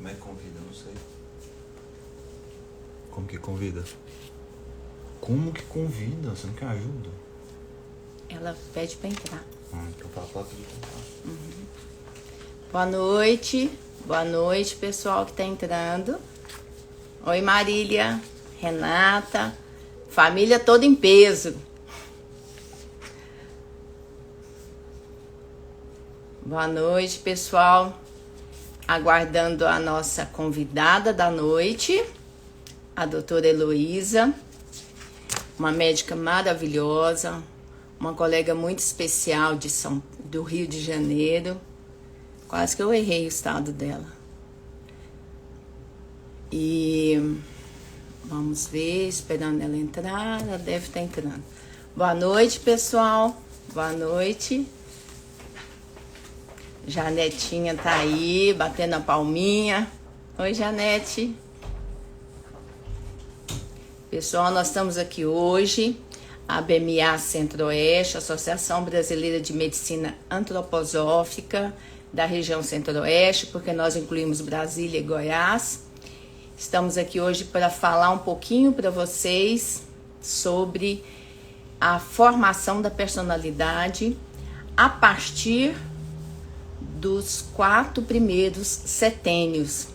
Como é que convida? Não sei. Como que convida? Como que convida? Você não quer ajuda? Ela pede pra entrar. Então fala pra pedir pra entrar. Boa noite, pessoal que tá entrando. Oi, Marília, Renata, família toda em peso. Boa noite, pessoal. Aguardando a nossa convidada da noite, a doutora Heloísa, uma médica maravilhosa, uma colega muito especial do Rio de Janeiro. Quase que eu errei o estado dela. E vamos ver, esperando ela entrar. Ela deve estar entrando. Boa noite, pessoal. Boa noite. Janetinha tá aí, batendo a palminha. Oi, Janete. Pessoal, nós estamos aqui hoje, a ABMA Centro-Oeste, Associação Brasileira de Medicina Antroposófica da região Centro-Oeste, porque nós incluímos Brasília e Goiás. Estamos aqui hoje para falar um pouquinho para vocês sobre a formação da personalidade a partir dos 4 primeiros setênios.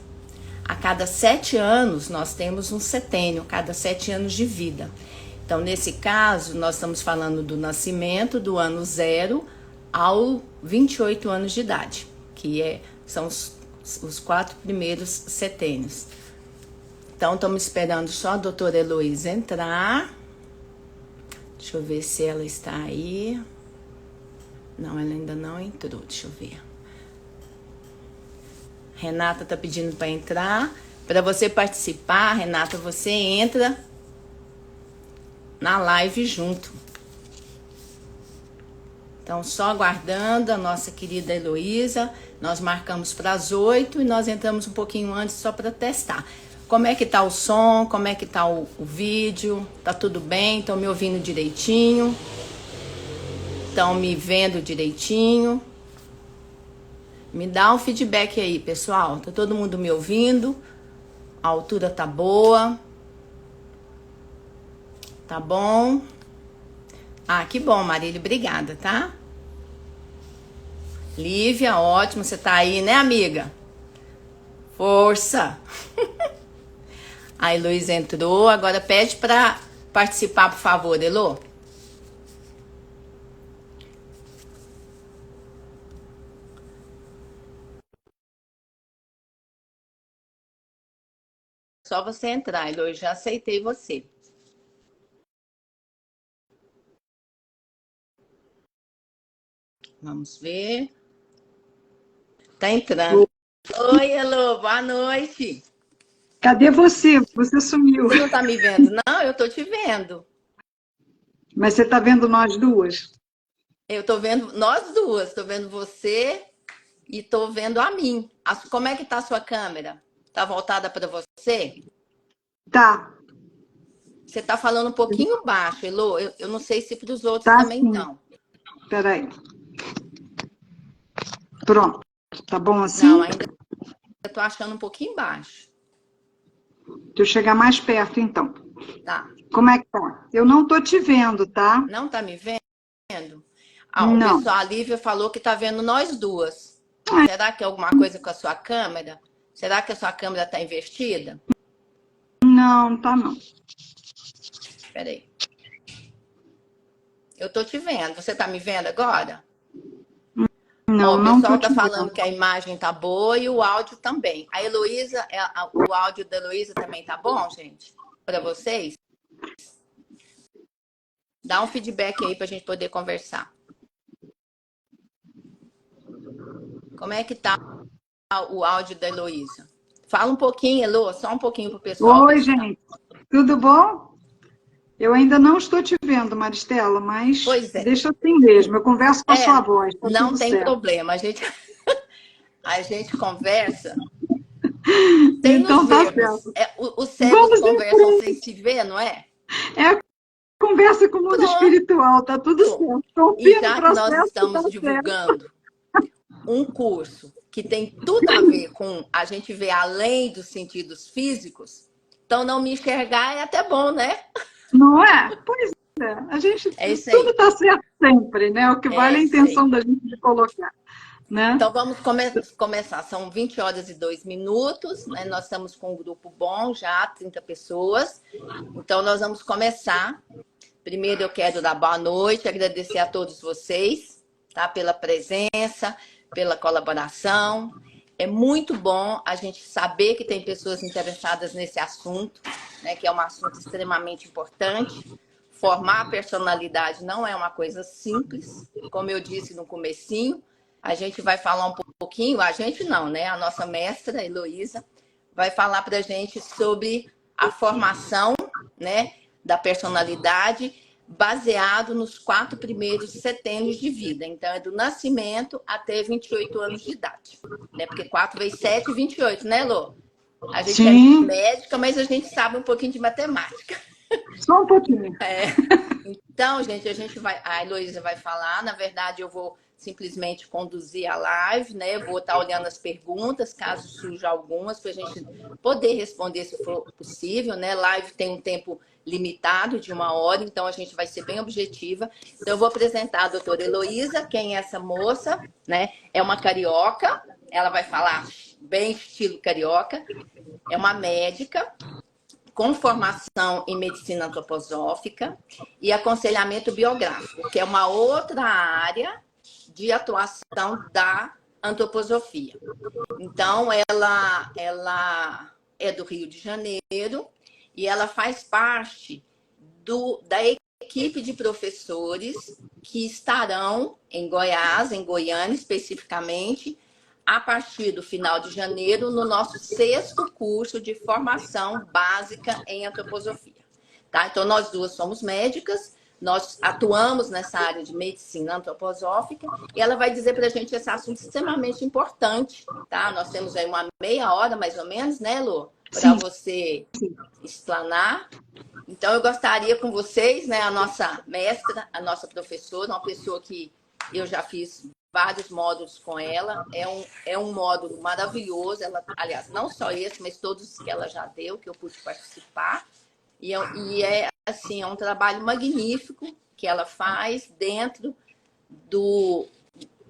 A cada 7 anos nós temos um setênio, cada 7 anos de vida. Então, nesse caso, nós estamos falando do nascimento do ano 0 ao 28 anos de idade, que são os 4 primeiros setênios. Então, estamos esperando só a doutora Heloísa entrar. Deixa eu ver se ela está aí. Não, ela ainda não entrou, deixa eu ver. Renata tá pedindo para entrar. Para você participar, Renata, você entra na live junto. Então, só aguardando a nossa querida Heloísa. Nós marcamos para as 8 e nós entramos um pouquinho antes só para testar. Como é que tá o som? Como é que tá o vídeo? Tá tudo bem? Estão me ouvindo direitinho? Estão me vendo direitinho? Me dá um feedback aí, pessoal. Tá todo mundo me ouvindo? A altura tá boa? Tá bom? Ah, que bom, Marília. Obrigada, tá? Lívia, ótimo. Você tá aí, né, amiga? Força! A Heloísa entrou. Agora pede pra participar, por favor, Elo. Só você entrar, Elo, eu já aceitei você. Vamos ver. Tá entrando. Oi, Elo, boa noite. Cadê você? Você sumiu. Você não tá me vendo? Não, eu tô te vendo. Mas você está vendo nós duas? Eu tô vendo nós duas. Tô vendo você e tô vendo a mim. Como é que tá a sua câmera? Tá voltada para você? Tá. Você tá falando um pouquinho baixo, Elo. Eu não sei se para os outros Tá, também sim. estão. Espera aí. Pronto. Tá bom assim? Não, ainda eu tô achando um pouquinho baixo. Deixa eu chegar mais perto, então. Tá. Como é que tá? Eu não tô te vendo, tá? Não tá me vendo? Ah, o Não. pessoal, a Lívia falou que tá vendo nós duas. Será que é alguma coisa com a sua câmera? Será que a sua câmera tá invertida? Não, tá não. Espera aí. Eu tô te vendo. Você tá me vendo agora? Não, Ó, o não tô pessoal te tá falando vendo. que a imagem tá boa e o áudio também. A Heloísa, o áudio da Heloísa também tá bom, gente? Para vocês? Dá um feedback aí pra gente poder conversar. Como é que tá o áudio da Heloísa? Fala um pouquinho, Elo, só um pouquinho pro pessoal. Oi, gente. Tudo bom? Eu ainda não estou te vendo, Maristela, mas Pois é. deixa assim mesmo. Eu converso com a sua voz, tá Não tudo tem certo. problema. A gente conversa sem Então nos tá vermos. certo. Os cegos Vamos em conversam sem se ver, não é? É conversa com o mundo Pronto. espiritual, tá tudo certo. E Confia no já que nós processo que tá estamos certo. divulgando um curso que tem tudo a ver com a gente ver além dos sentidos físicos, então não me enxergar é até bom, né? Não é? Pois é. A gente, É isso tudo aí. está certo sempre, né? O que vale É é a isso aí. intenção da gente de colocar, né? Então vamos começar. São 20 horas e 2 minutos, né? Nós estamos com um grupo bom já, 30 pessoas. Então nós vamos começar. Primeiro eu quero dar boa noite, agradecer a todos vocês, tá? Pela presença, pela colaboração. É muito bom a gente saber que tem pessoas interessadas nesse assunto, né? Que é um assunto extremamente importante. Formar a personalidade não é uma coisa simples, como eu disse no comecinho. A gente vai falar um pouquinho, a gente não, né? A nossa mestra, Heloísa, vai falar para a gente sobre a formação, né, da personalidade baseado nos 4 primeiros setênios de vida. Então, é do nascimento até 28 anos de idade. Né? Porque 4 vezes 7, 28, né, Lô? A gente é Sim, médica, mas a gente sabe um pouquinho de matemática. só um pouquinho. Então, gente, a Heloísa vai falar, na verdade eu vou simplesmente conduzir a live, né? Vou estar olhando as perguntas, caso surja algumas, para a gente poder responder se for possível, né? Live tem um tempo limitado de 1 hora, então a gente vai ser bem objetiva. Então eu vou apresentar a doutora Heloísa, quem é essa moça, né? É uma carioca, ela vai falar bem estilo carioca, é uma médica, com formação em medicina antroposófica e aconselhamento biográfico, que é uma outra área de atuação da antroposofia. Então, ela é do Rio de Janeiro e ela faz parte da equipe de professores que estarão em Goiás, em Goiânia especificamente, a partir do final de janeiro, no nosso 6º curso de formação básica em antroposofia. Tá? Então, nós duas somos médicas, nós atuamos nessa área de medicina antroposófica e ela vai dizer para a gente esse assunto extremamente importante. Tá? Nós temos aí uma meia hora, mais ou menos, né, Lu? Para você explanar. Então, eu gostaria com vocês, né, a nossa mestra, a nossa professora, uma pessoa que eu já fiz vários módulos com ela, é um módulo maravilhoso, ela, aliás, não só esse, mas todos que ela já deu, que eu pude participar, e é assim, é um trabalho magnífico que ela faz dentro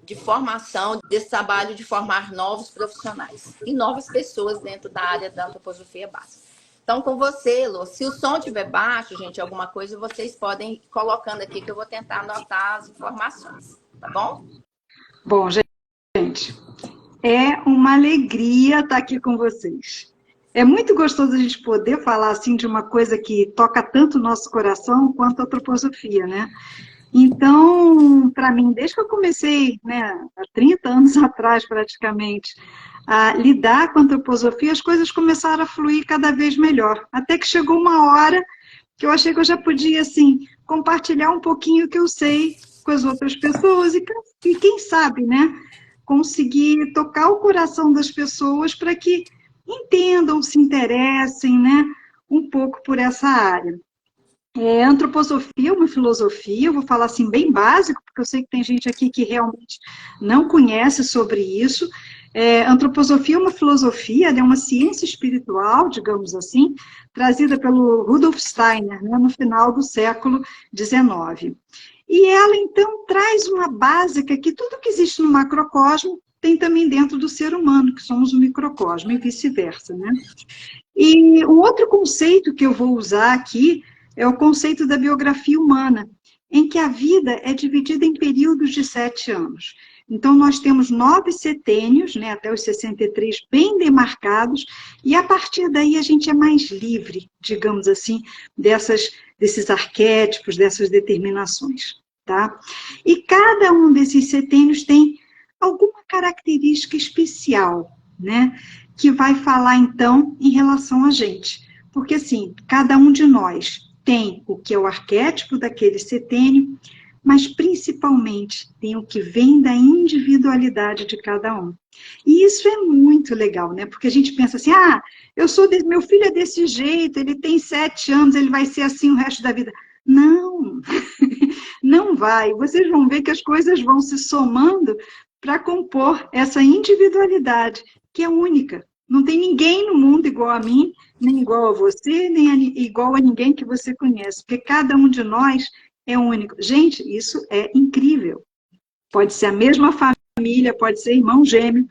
de formação, desse trabalho de formar novos profissionais e novas pessoas dentro da área da antroposofia básica. Então, com você, Lô, se o som estiver baixo, gente, alguma coisa, vocês podem ir colocando aqui que eu vou tentar anotar as informações, tá bom? Bom, gente, é uma alegria estar aqui com vocês. É muito gostoso a gente poder falar assim de uma coisa que toca tanto o nosso coração quanto a antroposofia, né? Então, para mim, desde que eu comecei, né, há 30 anos atrás praticamente, a lidar com a antroposofia, as coisas começaram a fluir cada vez melhor. Até que chegou uma hora que eu achei que eu já podia, assim, compartilhar um pouquinho o que eu sei com as outras pessoas e quem sabe, né, conseguir tocar o coração das pessoas para que entendam, se interessem, né, um pouco por essa área. Antroposofia é uma filosofia, eu vou falar assim bem básico, porque eu sei que tem gente aqui que realmente não conhece sobre isso. Antroposofia é uma filosofia, é uma ciência espiritual, digamos assim, trazida pelo Rudolf Steiner, né, no final do século XIX. E ela, então, traz uma básica que tudo que existe no macrocosmo tem também dentro do ser humano, que somos o microcosmo, e vice-versa, né? E um outro conceito que eu vou usar aqui é o conceito da biografia humana, em que a vida é dividida em períodos de 7 anos. Então, nós temos 9 setênios, né, até os 63, bem demarcados, e a partir daí a gente é mais livre, digamos assim, desses arquétipos, dessas determinações. Tá? E cada um desses setênios tem alguma característica especial, né, que vai falar, então, em relação a gente. Porque, assim, cada um de nós tem o que é o arquétipo daquele setênio, mas, principalmente, tem o que vem da individualidade de cada um. E isso é muito legal, né? Porque a gente pensa assim, meu filho é desse jeito, ele tem 7 anos, ele vai ser assim o resto da vida. Não, não vai. Vocês vão ver que as coisas vão se somando para compor essa individualidade, que é única. Não tem ninguém no mundo igual a mim, nem igual a você, nem igual a ninguém que você conhece, porque cada um de nós é único. Gente, isso é incrível. Pode ser a mesma família, pode ser irmão gêmeo,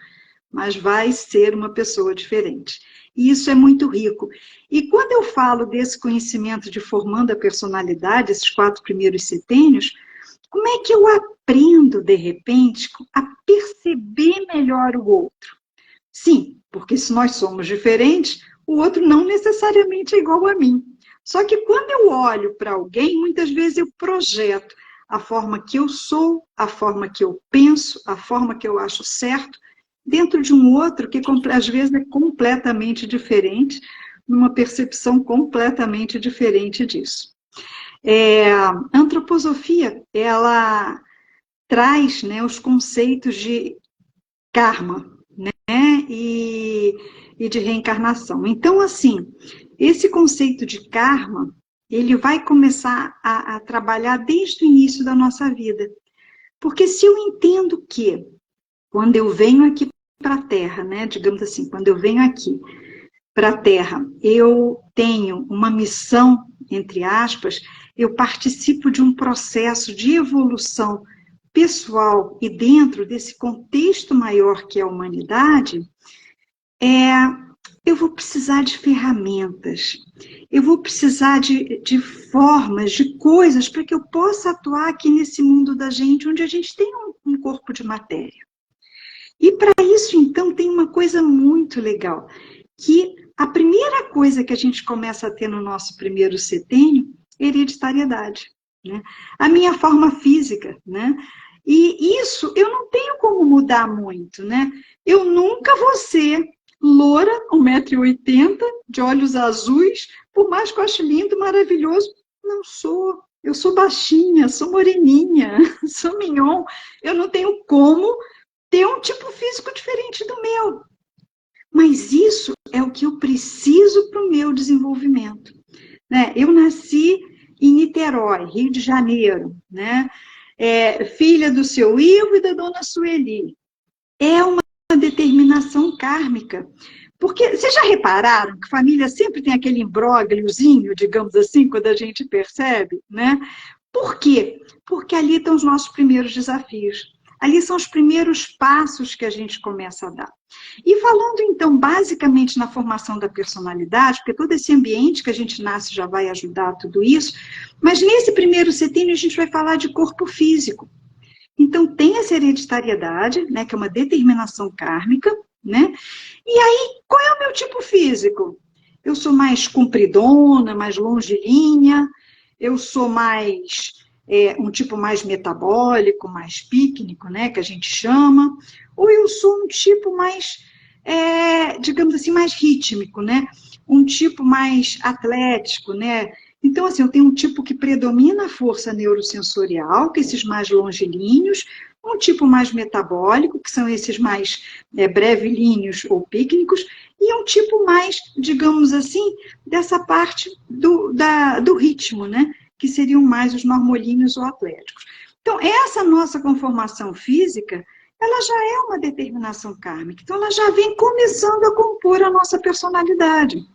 mas vai ser uma pessoa diferente. E isso é muito rico. E quando eu falo desse conhecimento de formando a personalidade, esses 4 primeiros setênios, como é que eu aprendo, de repente, a perceber melhor o outro? Sim, porque se nós somos diferentes, o outro não necessariamente é igual a mim. Só que quando eu olho para alguém, muitas vezes eu projeto a forma que eu sou, a forma que eu penso, a forma que eu acho certo, dentro de um outro que às vezes é completamente diferente, numa percepção completamente diferente disso. A antroposofia, ela traz, né, os conceitos de karma, né, e de reencarnação. Então, assim, esse conceito de karma, ele vai começar a trabalhar desde o início da nossa vida. Porque se eu entendo que, quando eu venho aqui para a Terra, né, digamos assim, quando eu venho aqui para a Terra, eu tenho uma missão, entre aspas, eu participo de um processo de evolução pessoal e dentro desse contexto maior que é a humanidade, eu vou precisar de ferramentas, eu vou precisar de formas, de coisas para que eu possa atuar aqui nesse mundo da gente, onde a gente tem um corpo de matéria. E para isso, então, tem uma coisa muito legal, que a primeira coisa que a gente começa a ter no nosso primeiro setênio é hereditariedade, né? A minha forma física, né? E isso eu não tenho como mudar muito, né? Eu nunca vou ser loura, 1,80 m, de olhos azuis, por mais que eu ache lindo, maravilhoso, não sou. Eu sou baixinha, sou moreninha, sou mignon, eu não tenho como ter um tipo físico diferente do meu. Mas isso é o que eu preciso para o meu desenvolvimento, né? Eu nasci em Niterói, Rio de Janeiro, né? Filha do seu Ivo e da dona Sueli. É uma determinação kármica. Porque, vocês já repararam que família sempre tem aquele imbrógliozinho, digamos assim, quando a gente percebe, né? Por quê? Porque ali estão os nossos primeiros desafios. Ali são os primeiros passos que a gente começa a dar. E falando, então, basicamente na formação da personalidade, porque todo esse ambiente que a gente nasce já vai ajudar tudo isso, mas nesse primeiro setênio a gente vai falar de corpo físico. Então, tem essa hereditariedade, né, que é uma determinação kármica, né? E aí, qual é o meu tipo físico? Eu sou mais compridona, mais longilínea, eu sou mais... um tipo mais metabólico, mais pícnico, né, que a gente chama, ou eu sou um tipo mais, digamos assim, mais rítmico, né, um tipo mais atlético, né. Então, assim, eu tenho um tipo que predomina a força neurosensorial, que é esses mais longilíneos, um tipo mais metabólico, que são esses mais brevilíneos ou pícnicos, e um tipo mais, digamos assim, dessa parte do ritmo, né, que seriam mais os normolíneos ou atléticos. Então, essa nossa conformação física, ela já é uma determinação kármica. Então, ela já vem começando a compor a nossa personalidade.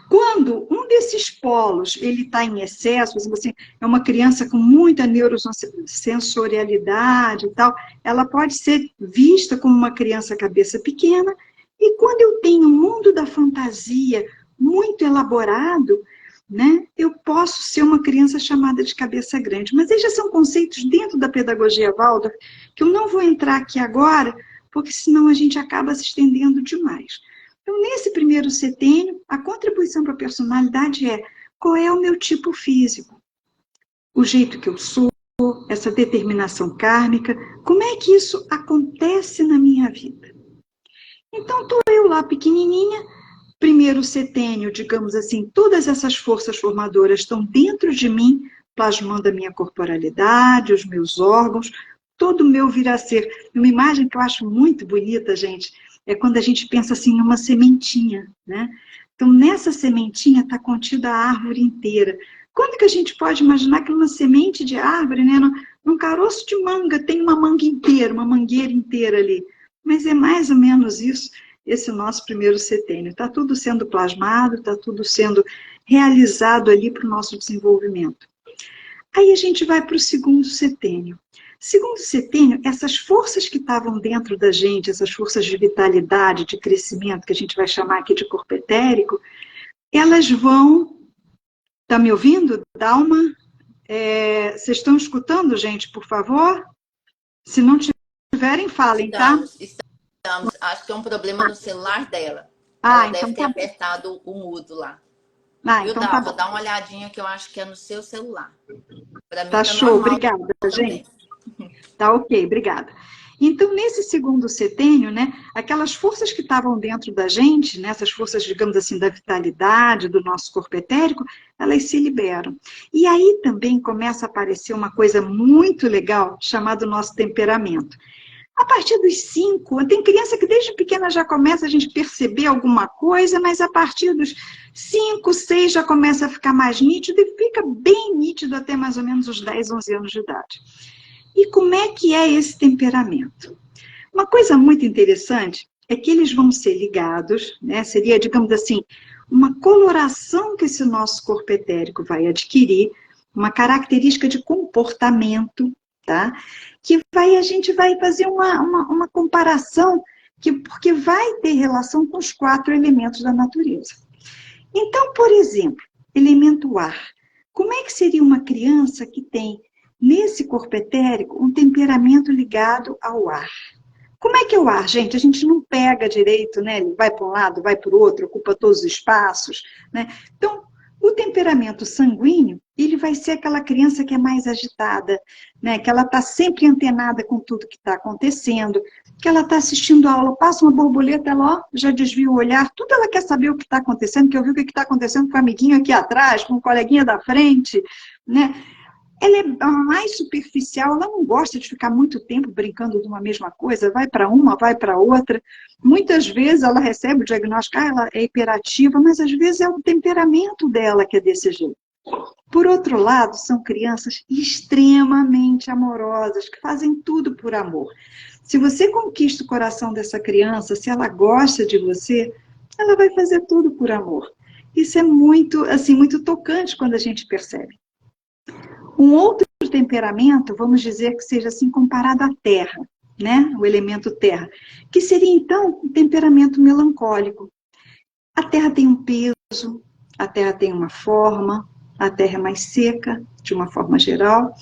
Quando um desses polos ele está em excesso, assim, é uma criança com muita neurosensorialidade e tal, ela pode ser vista como uma criança cabeça pequena, e quando eu tenho um mundo da fantasia muito elaborado, né, eu posso ser uma criança chamada de cabeça grande. Mas esses já são conceitos dentro da pedagogia Waldorf, que eu não vou entrar aqui agora, porque senão a gente acaba se estendendo demais. Então, nesse primeiro setênio, a contribuição para a personalidade é qual é o meu tipo físico, o jeito que eu sou, essa determinação kármica, como é que isso acontece na minha vida. Então, estou eu lá pequenininha, primeiro setênio, digamos assim, todas essas forças formadoras estão dentro de mim, plasmando a minha corporalidade, os meus órgãos, todo o meu vir a ser. Uma imagem que eu acho muito bonita, gente, é quando a gente pensa assim numa sementinha, né? Então, nessa sementinha está contida a árvore inteira. Quando que a gente pode imaginar que numa semente de árvore, né, num caroço de manga tem uma manga inteira, uma mangueira inteira ali. Mas é mais ou menos isso, esse nosso primeiro setênio. Está tudo sendo plasmado, está tudo sendo realizado ali para o nosso desenvolvimento. Aí a gente vai para o segundo setênio. Segundo setênio, essas forças que estavam dentro da gente, essas forças de vitalidade, de crescimento, que a gente vai chamar aqui de corpo etérico, elas vão... Está me ouvindo? Dalma? Vocês estão escutando, gente, por favor? Se não tiverem, falem, tá? Estamos. Acho que é um problema no celular dela. Ela então deve ter tá. apertado o mudo lá. Então Dalva, tá bom. dá uma olhadinha que eu acho que é no seu celular. Para mim Tá show, obrigada, também. gente. Tá ok, obrigada. Então, nesse segundo setênio, né, aquelas forças que estavam dentro da gente, né, essas forças, digamos assim, da vitalidade, do nosso corpo etérico, elas se liberam. E aí também começa a aparecer uma coisa muito legal, chamada nosso temperamento. A partir dos 5, tem criança que desde pequena já começa a gente perceber alguma coisa, mas a partir dos 5, 6 já começa a ficar mais nítido e fica bem nítido até mais ou menos os 10, 11 anos de idade. E como é que é esse temperamento? Uma coisa muito interessante é que eles vão ser ligados, né? Seria, digamos assim, uma coloração que esse nosso corpo etérico vai adquirir, uma característica de comportamento, tá? Que a gente vai fazer uma comparação, porque vai ter relação com os 4 elementos da natureza. Então, por exemplo, elemento ar. Como é que seria uma criança que tem, nesse corpo etérico, um temperamento ligado ao ar? Como é que é o ar, gente? A gente não pega direito, né? Ele vai para um lado, vai para o outro, ocupa todos os espaços, né? Então, o temperamento sanguíneo, ele vai ser aquela criança que é mais agitada, né? Que ela está sempre antenada com tudo que está acontecendo, que ela está assistindo a aula, passa uma borboleta, ela já desvia o olhar, tudo ela quer saber o que está acontecendo, quer ouvir o que está acontecendo com o amiguinho aqui atrás, com o coleguinha da frente, né? Ela é mais superficial, ela não gosta de ficar muito tempo brincando de uma mesma coisa, vai para uma, vai para outra. Muitas vezes ela recebe o diagnóstico, ela é hiperativa, mas às vezes é o temperamento dela que é desse jeito. Por outro lado, são crianças extremamente amorosas, que fazem tudo por amor. Se você conquista o coração dessa criança, se ela gosta de você, ela vai fazer tudo por amor. Isso é muito, assim, muito tocante quando a gente percebe. Um outro temperamento, vamos dizer que seja assim comparado à terra, né? O elemento terra, que seria então um temperamento melancólico. A terra tem um peso, a terra tem uma forma, a terra é mais seca, de uma forma geral.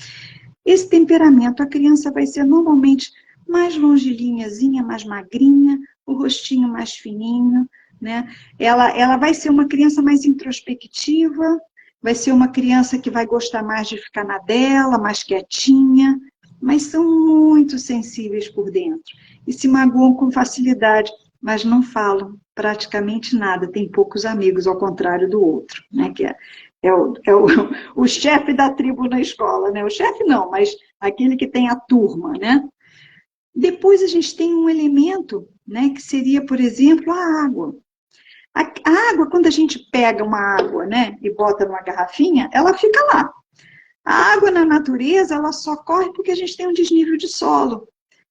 Esse temperamento, a criança vai ser normalmente mais longilínhazinha, mais magrinha, o rostinho mais fininho, né? Ela vai ser uma criança mais introspectiva, vai ser uma criança que vai gostar mais de ficar na dela, mais quietinha, mas são muito sensíveis por dentro. E se magoam com facilidade, mas não falam praticamente nada, tem poucos amigos, ao contrário do outro, né? Que o chefe da tribo na escola, né? O chefe não, mas aquele que tem a turma, né? Depois a gente tem um elemento, né? Que seria, por exemplo, a água. A água, quando a gente pega uma água, né, e bota numa garrafinha, ela fica lá. A água na natureza, ela só corre porque a gente tem um desnível de solo.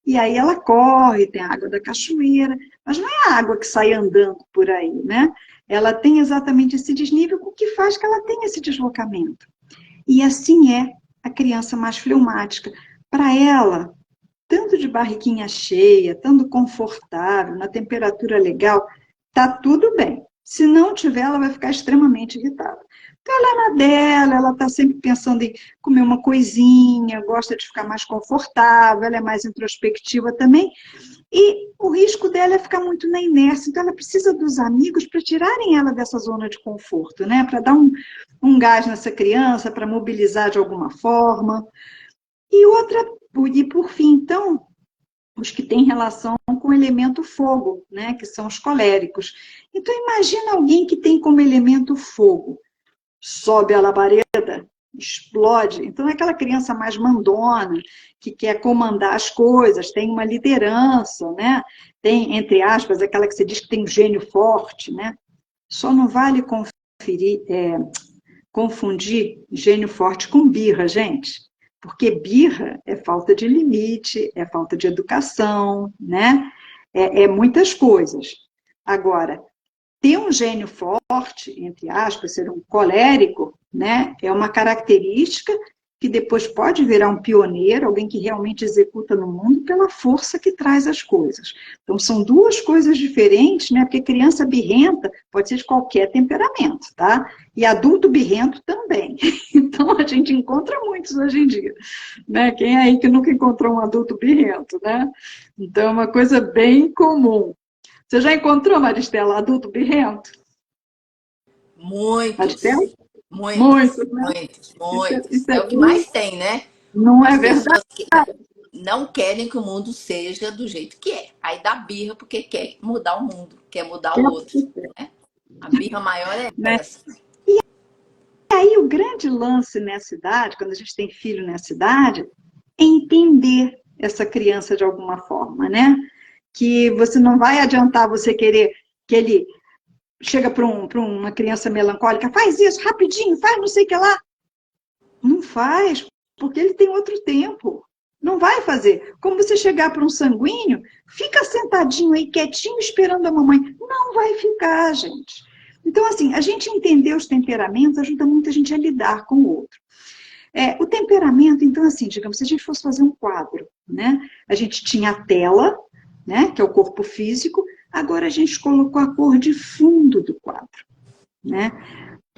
E aí ela corre, tem a água da cachoeira, mas não é a água que sai andando por aí, né? Ela tem exatamente esse desnível, o que faz que ela tenha esse deslocamento. E assim é a criança mais fleumática. Para ela, tanto de barriguinha cheia, tanto confortável, na temperatura legal, tá tudo bem. Se não tiver, ela vai ficar extremamente irritada. Então, ela é na dela, ela está sempre pensando em comer uma coisinha, gosta de ficar mais confortável, ela é mais introspectiva também. E o risco dela é ficar muito na inércia. Então, ela precisa dos amigos para tirarem ela dessa zona de conforto, né? Para dar um gás nessa criança, para mobilizar de alguma forma. E por fim, então, os que têm relação com o elemento fogo, né, que são os coléricos. Então, imagina alguém que tem como elemento fogo. Sobe a labareda, explode. Então, é aquela criança mais mandona, que quer comandar as coisas, tem uma liderança, né? Tem, entre aspas, aquela que você diz que tem um gênio forte, né? Só não vale confundir gênio forte com birra, gente. Porque birra é falta de limite, é falta de educação, né? É muitas coisas. Agora, ter um gênio forte, entre aspas, ser um colérico, né, é uma característica que depois pode virar um pioneiro, alguém que realmente executa no mundo pela força que traz as coisas. Então, são duas coisas diferentes, né, porque criança birrenta pode ser de qualquer temperamento, tá? E adulto birrento também. Então, a gente encontra muitos hoje em dia, né? Quem é aí que nunca encontrou um adulto birrento, né? Então, é uma coisa bem comum. Você já encontrou, Maristela, adulto birrento? Muitos, Maristela? muitos, Muitos, né? muitos, muitos. Isso É é o que bem... mais tem, né? Não é As verdade? pessoas que não querem que o mundo seja do jeito que é. Aí dá birra porque quer mudar o mundo, quer mudar o outro, né? A birra maior é Né? essa. E aí o grande lance nessa idade, quando a gente tem filho nessa idade, é entender essa criança de alguma forma, né? Que você não vai adiantar você querer que ele chega para uma criança melancólica, faz isso rapidinho, faz não sei o que lá. Não faz, porque ele tem outro tempo. Não vai fazer. Como você chegar para um sanguíneo, fica sentadinho aí, quietinho, esperando a mamãe. Não vai ficar, gente. Então, assim, a gente entender os temperamentos ajuda muito a gente a lidar com o outro. O temperamento, então, assim, digamos, se a gente fosse fazer um quadro, né? A gente tinha a tela, né? Que é o corpo físico, agora a gente colocou a cor de fundo do quadro, né?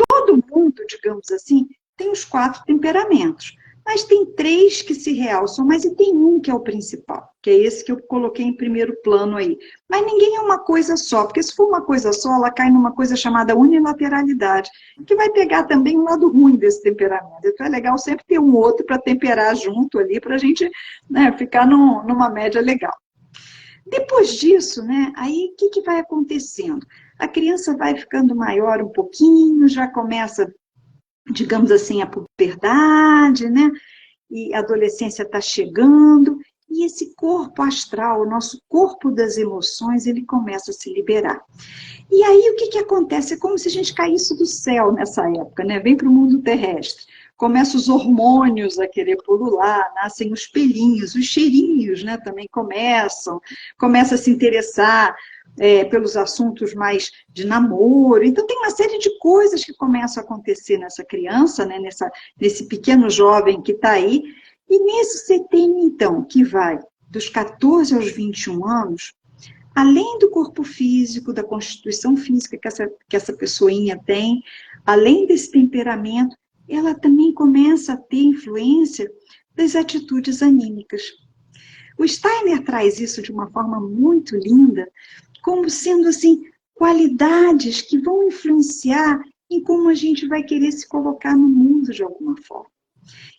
Todo mundo, digamos assim, tem os 4 temperamentos, mas tem 3 que se realçam, mas e tem um que é o principal, que é esse que eu coloquei em primeiro plano aí. Mas ninguém é uma coisa só, porque se for uma coisa só, ela cai numa coisa chamada unilateralidade, que vai pegar também um lado ruim desse temperamento. Então é legal sempre ter um outro para temperar junto ali, para a gente, né, ficar numa média legal. Depois disso, né, aí o que vai acontecendo? A criança vai ficando maior um pouquinho, já começa, digamos assim, a puberdade, né? E a adolescência está chegando, e esse corpo astral, o nosso corpo das emoções, ele começa a se liberar. E aí o que acontece? É como se a gente caísse do céu nessa época, né? Vem para o mundo terrestre. Começam os hormônios a querer pulular, nascem os pelinhos, os cheirinhos, né? Também começa a se interessar pelos assuntos mais de namoro. Então, tem uma série de coisas que começam a acontecer nessa criança, né? Nesse pequeno jovem que está aí. E nesse setênio, então, que vai dos 14 aos 21 anos, além do corpo físico, da constituição física que essa pessoinha tem, além desse temperamento, ela também começa a ter influência das atitudes anímicas. O Steiner traz isso de uma forma muito linda, como sendo, assim, qualidades que vão influenciar em como a gente vai querer se colocar no mundo de alguma forma.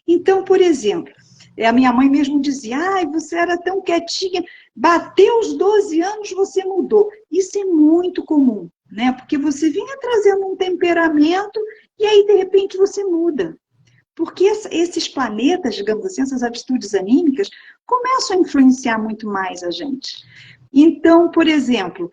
Então, por exemplo, a minha mãe mesmo dizia, ai, você era tão quietinha, bateu os 12 anos, você mudou. Isso é muito comum, né? Porque você vinha trazendo um temperamento e aí, de repente, você muda. Porque esses planetas, digamos assim, essas atitudes anímicas, começam a influenciar muito mais a gente. Então, por exemplo,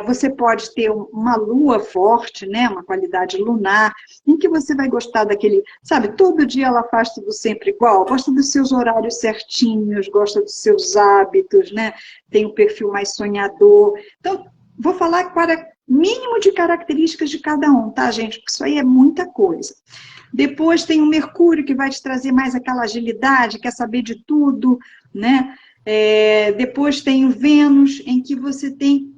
você pode ter uma lua forte, né, uma qualidade lunar, em que você vai gostar daquele, sabe, todo dia ela faz tudo sempre igual, gosta dos seus horários certinhos, gosta dos seus hábitos, né, tem um perfil mais sonhador. Então, vou falar para mínimo de características de cada um, tá, gente? Porque isso aí é muita coisa. Depois tem o Mercúrio, que vai te trazer mais aquela agilidade, quer saber de tudo, né? Depois tem o Vênus, em que você tem...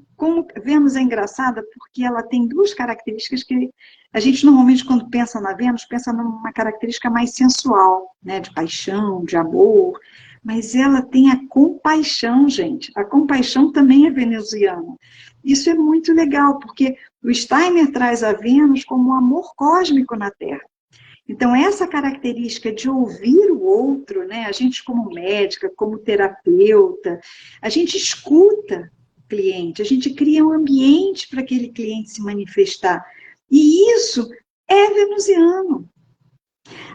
Vênus é engraçada porque ela tem 2 características que a gente normalmente, quando pensa na Vênus, pensa numa característica mais sensual, né? De paixão, de amor. Mas ela tem a compaixão, gente. A compaixão também é venusiana. Isso é muito legal, porque o Steiner traz a Vênus como um amor cósmico na Terra. Então, essa característica de ouvir o outro, né? A gente como médica, como terapeuta, a gente escuta o cliente, a gente cria um ambiente para aquele cliente se manifestar. E isso é venusiano.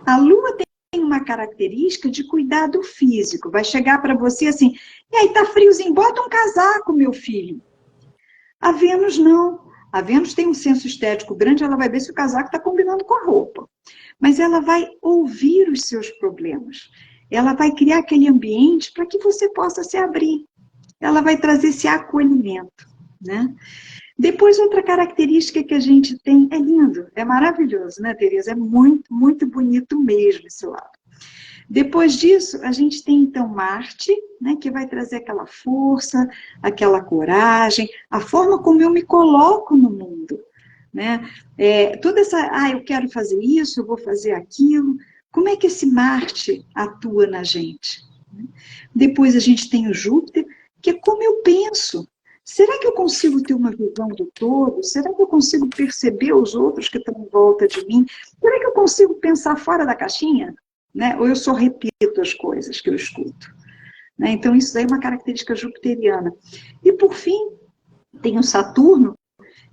A Lua tem uma característica de cuidado físico. Vai chegar para você assim, e aí, tá friozinho, bota um casaco, meu filho. A Vênus não. A Vênus tem um senso estético grande, ela vai ver se o casaco está combinando com a roupa. Mas ela vai ouvir os seus problemas. Ela vai criar aquele ambiente para que você possa se abrir. Ela vai trazer esse acolhimento, né? Depois, outra característica que a gente tem, é lindo, é maravilhoso, né, Tereza? É muito, muito bonito mesmo esse lado. Depois disso, a gente tem, então, Marte, né, que vai trazer aquela força, aquela coragem, a forma como eu me coloco no mundo, né? Toda essa, eu quero fazer isso, eu vou fazer aquilo. Como é que esse Marte atua na gente? Depois a gente tem o Júpiter, que é como eu penso. Será que eu consigo ter uma visão do todo? Será que eu consigo perceber os outros que estão em volta de mim? Será que eu consigo pensar fora da caixinha? Né? Ou eu só repito as coisas que eu escuto? Né? Então, isso daí é uma característica jupiteriana. E, por fim, tem o Saturno,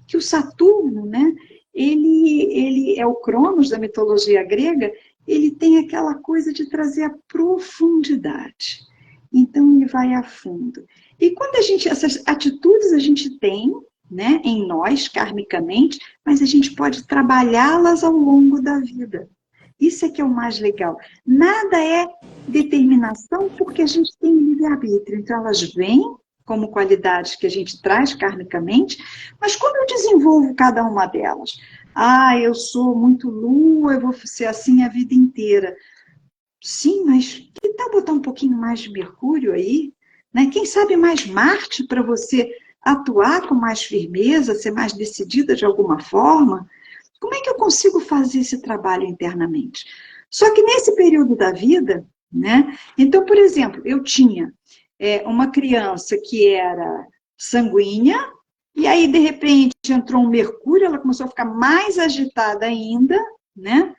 que o Saturno, né, ele é o Cronos da mitologia grega, ele tem aquela coisa de trazer a profundidade. Então, ele vai a fundo. E quando essas atitudes a gente tem, né, em nós, karmicamente, mas a gente pode trabalhá-las ao longo da vida. Isso é que é o mais legal. Nada é determinação porque a gente tem livre-arbítrio. Então, elas vêm como qualidades que a gente traz karmicamente, mas como eu desenvolvo cada uma delas? Eu sou muito lua, eu vou ser assim a vida inteira. Sim, mas que tal botar um pouquinho mais de Mercúrio aí? Né? Quem sabe mais Marte para você atuar com mais firmeza, ser mais decidida de alguma forma? Como é que eu consigo fazer esse trabalho internamente? Só que nesse período da vida, né? Então, por exemplo, eu tinha uma criança que era sanguínea, e aí, de repente, entrou um Mercúrio, ela começou a ficar mais agitada ainda, né?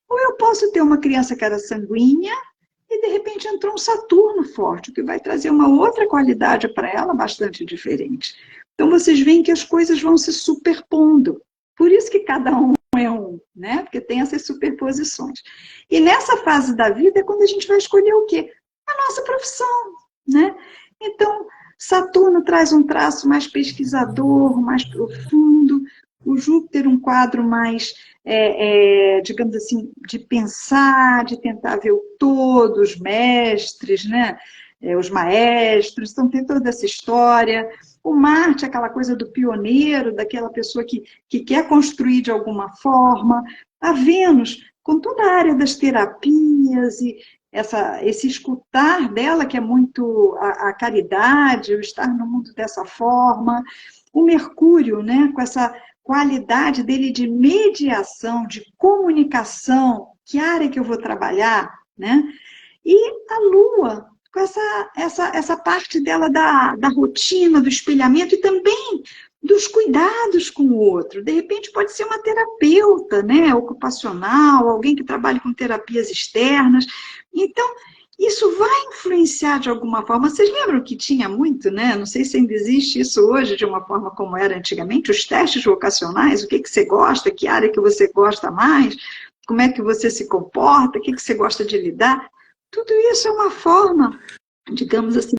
Ou eu posso ter uma criança que era sanguínea, e de repente entrou um Saturno forte, o que vai trazer uma outra qualidade para ela bastante diferente. Então, vocês veem que as coisas vão se superpondo. Por isso que cada um é um, né? Porque tem essas superposições. E nessa fase da vida é quando a gente vai escolher o quê? A nossa profissão, né? Então, Saturno traz um traço mais pesquisador, mais profundo. O Júpiter, um quadro mais, digamos assim, de pensar, de tentar ver o todo, os mestres, né? Os maestros, então tem toda essa história. O Marte, aquela coisa do pioneiro, daquela pessoa que quer construir de alguma forma. A Vênus, com toda a área das terapias e esse escutar dela, que é muito a caridade, o estar no mundo dessa forma. O Mercúrio, né, com essa qualidade dele de mediação, de comunicação, que área que eu vou trabalhar, né? E a Lua, com essa parte dela da rotina, do espelhamento e também dos cuidados com o outro. De repente pode ser uma terapeuta, né, ocupacional, alguém que trabalhe com terapias externas. Então, isso vai influenciar de alguma forma. Vocês lembram que tinha muito, né? Não sei se ainda existe isso hoje de uma forma como era antigamente, os testes vocacionais, o que você gosta, que área que você gosta mais, como é que você se comporta, o que você gosta de lidar. Tudo isso é uma forma, digamos assim,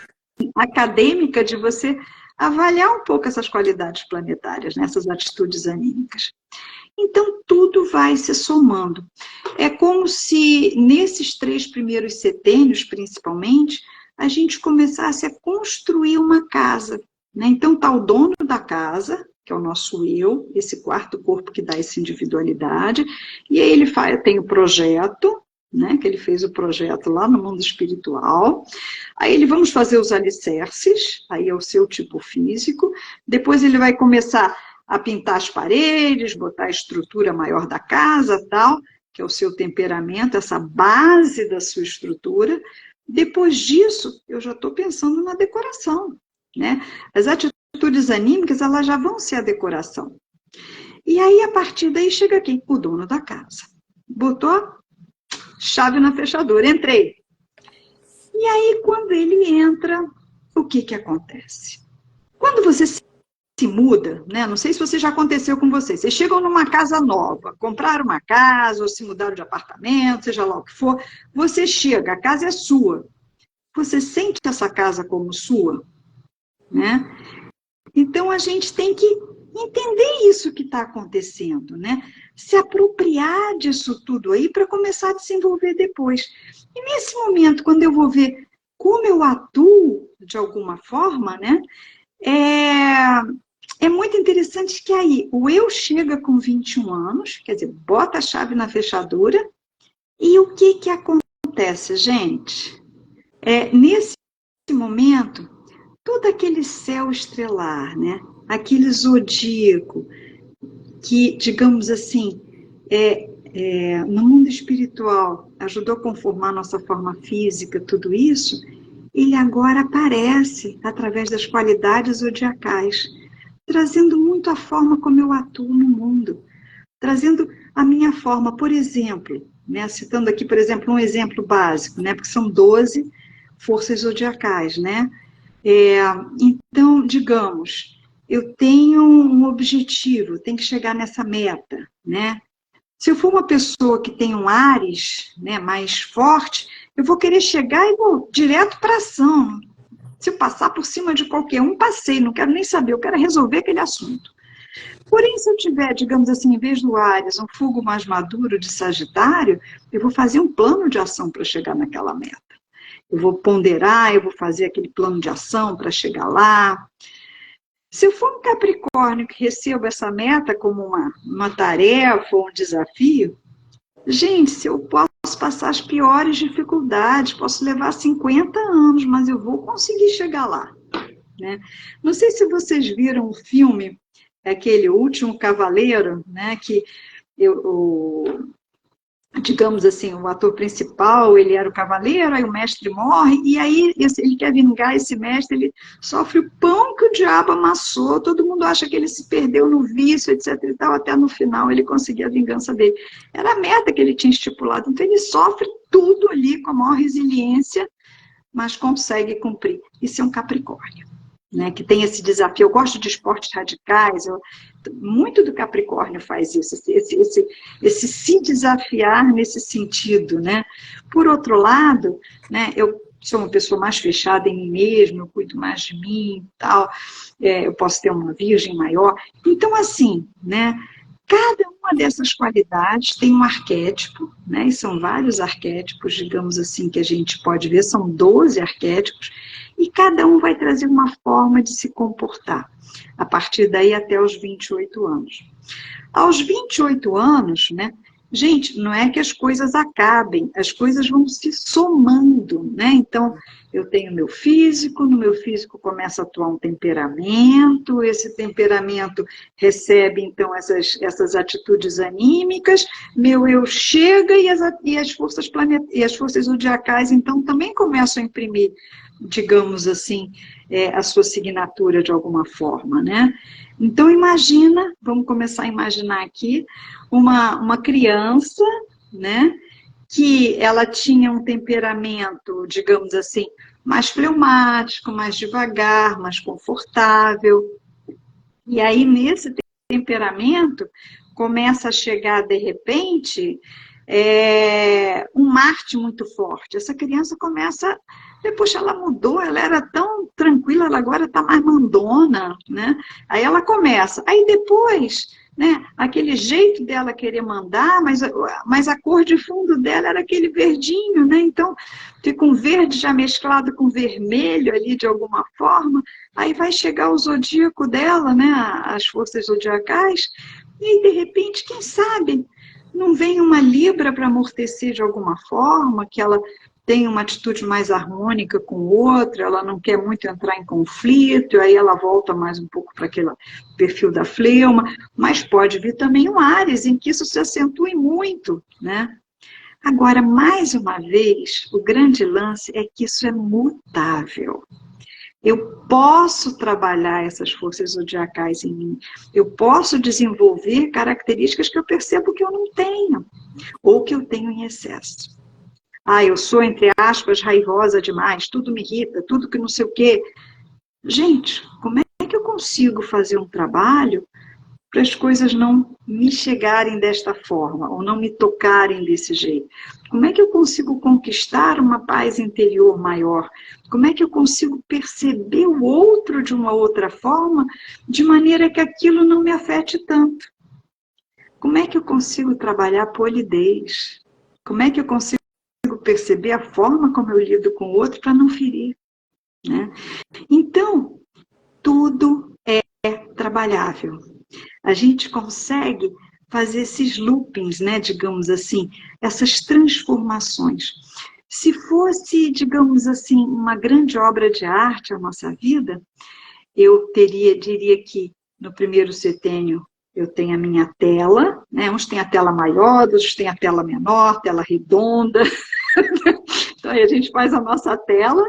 acadêmica de você avaliar um pouco essas qualidades planetárias, né? Essas atitudes anímicas. Então, tudo vai se somando. É como se, nesses 3 primeiros setênios, principalmente, a gente começasse a construir uma casa, né? Então, está o dono da casa, que é o nosso eu, esse quarto corpo que dá essa individualidade, e aí ele tem o projeto, né? Que ele fez o projeto lá no mundo espiritual. Aí ele vamos fazer os alicerces, aí é o seu tipo físico, depois ele vai começar a pintar as paredes, botar a estrutura maior da casa, tal, que é o seu temperamento, essa base da sua estrutura. Depois disso, eu já estou pensando na decoração, né? As atitudes anímicas, elas já vão ser a decoração. E aí, a partir daí, chega quem? O dono da casa. Botou chave na fechadura, entrei. E aí, quando ele entra, o que acontece? Quando você se muda, né? Não sei se já aconteceu com vocês. Vocês chegam numa casa nova, compraram uma casa, ou se mudaram de apartamento, seja lá o que for. Você chega, a casa é sua. Você sente essa casa como sua, né? Então, a gente tem que entender isso que está acontecendo, né? Se apropriar disso tudo aí para começar a desenvolver depois. E nesse momento, quando eu vou ver como eu atuo de alguma forma, né? É muito interessante que aí o eu chega com 21 anos, quer dizer, bota a chave na fechadura, e o que acontece, gente? Nesse momento, todo aquele céu estrelar, né? Aquele zodíaco, que, digamos assim, no mundo espiritual ajudou a conformar nossa forma física, tudo isso, ele agora aparece através das qualidades zodiacais, trazendo muito a forma como eu atuo no mundo, trazendo a minha forma, por exemplo, né, citando aqui, por exemplo, um exemplo básico, né, porque são 12 forças zodiacais, né? Então, digamos, eu tenho um objetivo, tenho que chegar nessa meta, né? Se eu for uma pessoa que tem um Áries, né, mais forte, eu vou querer chegar e vou direto para a ação. Se eu passar por cima de qualquer um, passei, não quero nem saber, eu quero resolver aquele assunto. Porém, se eu tiver, digamos assim, em vez do Áries, um fogo mais maduro de Sagitário, eu vou fazer um plano de ação para chegar naquela meta. Eu vou ponderar, eu vou fazer aquele plano de ação para chegar lá. Se eu for um Capricórnio que recebo essa meta como uma tarefa ou um desafio, gente, se eu posso passar as piores dificuldades, posso levar 50 anos, mas eu vou conseguir chegar lá, né? Não sei se vocês viram o filme, aquele Último Cavaleiro, né, que digamos assim, o ator principal, ele era o cavaleiro, aí o mestre morre, e aí ele quer vingar esse mestre, ele sofre o pão que o diabo amassou, todo mundo acha que ele se perdeu no vício, etc e tal, até no final ele conseguia a vingança dele. Era a meta que ele tinha estipulado, então ele sofre tudo ali com a maior resiliência, mas consegue cumprir. Isso é um Capricórnio, né, que tem esse desafio. Eu gosto de esportes radicais, muito do Capricórnio faz isso, esse se desafiar nesse sentido, né? Por outro lado, né, eu sou uma pessoa mais fechada em mim mesma, eu cuido mais de mim, tal, eu posso ter uma virgem maior. Então, assim, né, cada uma dessas qualidades tem um arquétipo, né, e são vários arquétipos, digamos assim, que a gente pode ver, são 12 arquétipos, e cada um vai trazer uma forma de se comportar, a partir daí até os 28 anos. Aos 28 anos, né, gente, não é que as coisas acabem, as coisas vão se somando, né? Então, eu tenho meu físico, no meu físico começa a atuar um temperamento, esse temperamento recebe, então, essas atitudes anímicas, meu eu chega e as forças zodiacais, então, também começam a imprimir, digamos assim, a sua assinatura de alguma forma, né? Então, imagina, vamos começar a imaginar aqui, uma criança, né, que ela tinha um temperamento, digamos assim, mais fleumático, mais devagar, mais confortável, e aí nesse temperamento começa a chegar, de repente, um Marte muito forte. Essa criança começa, depois ela mudou, ela era tão tranquila, ela agora está mais mandona, né? Aí ela começa, aí depois, né, aquele jeito dela querer mandar, mas a cor de fundo dela era aquele verdinho, né? Então fica um verde já mesclado com vermelho ali de alguma forma, aí vai chegar o zodíaco dela, né, as forças zodiacais, e de repente, quem sabe, não vem uma Libra para amortecer de alguma forma, que ela tem uma atitude mais harmônica com o outro, ela não quer muito entrar em conflito, aí ela volta mais um pouco para aquele perfil da fleuma, mas pode vir também um Áries, em que isso se acentue muito, né? Agora, mais uma vez, o grande lance é que isso é mutável. Eu posso trabalhar essas forças zodiacais em mim, eu posso desenvolver características que eu percebo que eu não tenho, ou que eu tenho em excesso. Ah, eu sou, entre aspas, raivosa demais, tudo me irrita, tudo que não sei o quê. Gente, como é que eu consigo fazer um trabalho para as coisas não me chegarem desta forma, ou não me tocarem desse jeito? Como é que eu consigo conquistar uma paz interior maior? Como é que eu consigo perceber o outro de uma outra forma, de maneira que aquilo não me afete tanto? Como é que eu consigo trabalhar a polidez? Como é que eu consigo perceber a forma como eu lido com o outro para não ferir, né? Então, tudo é trabalhável. A gente consegue fazer esses loopings, né, digamos assim, essas transformações. Se fosse, digamos assim, uma grande obra de arte a nossa vida, eu diria que no primeiro setênio eu tenho a minha tela, né? Uns têm a tela maior, outros têm a tela menor, tela redonda. Então aí a gente faz a nossa tela.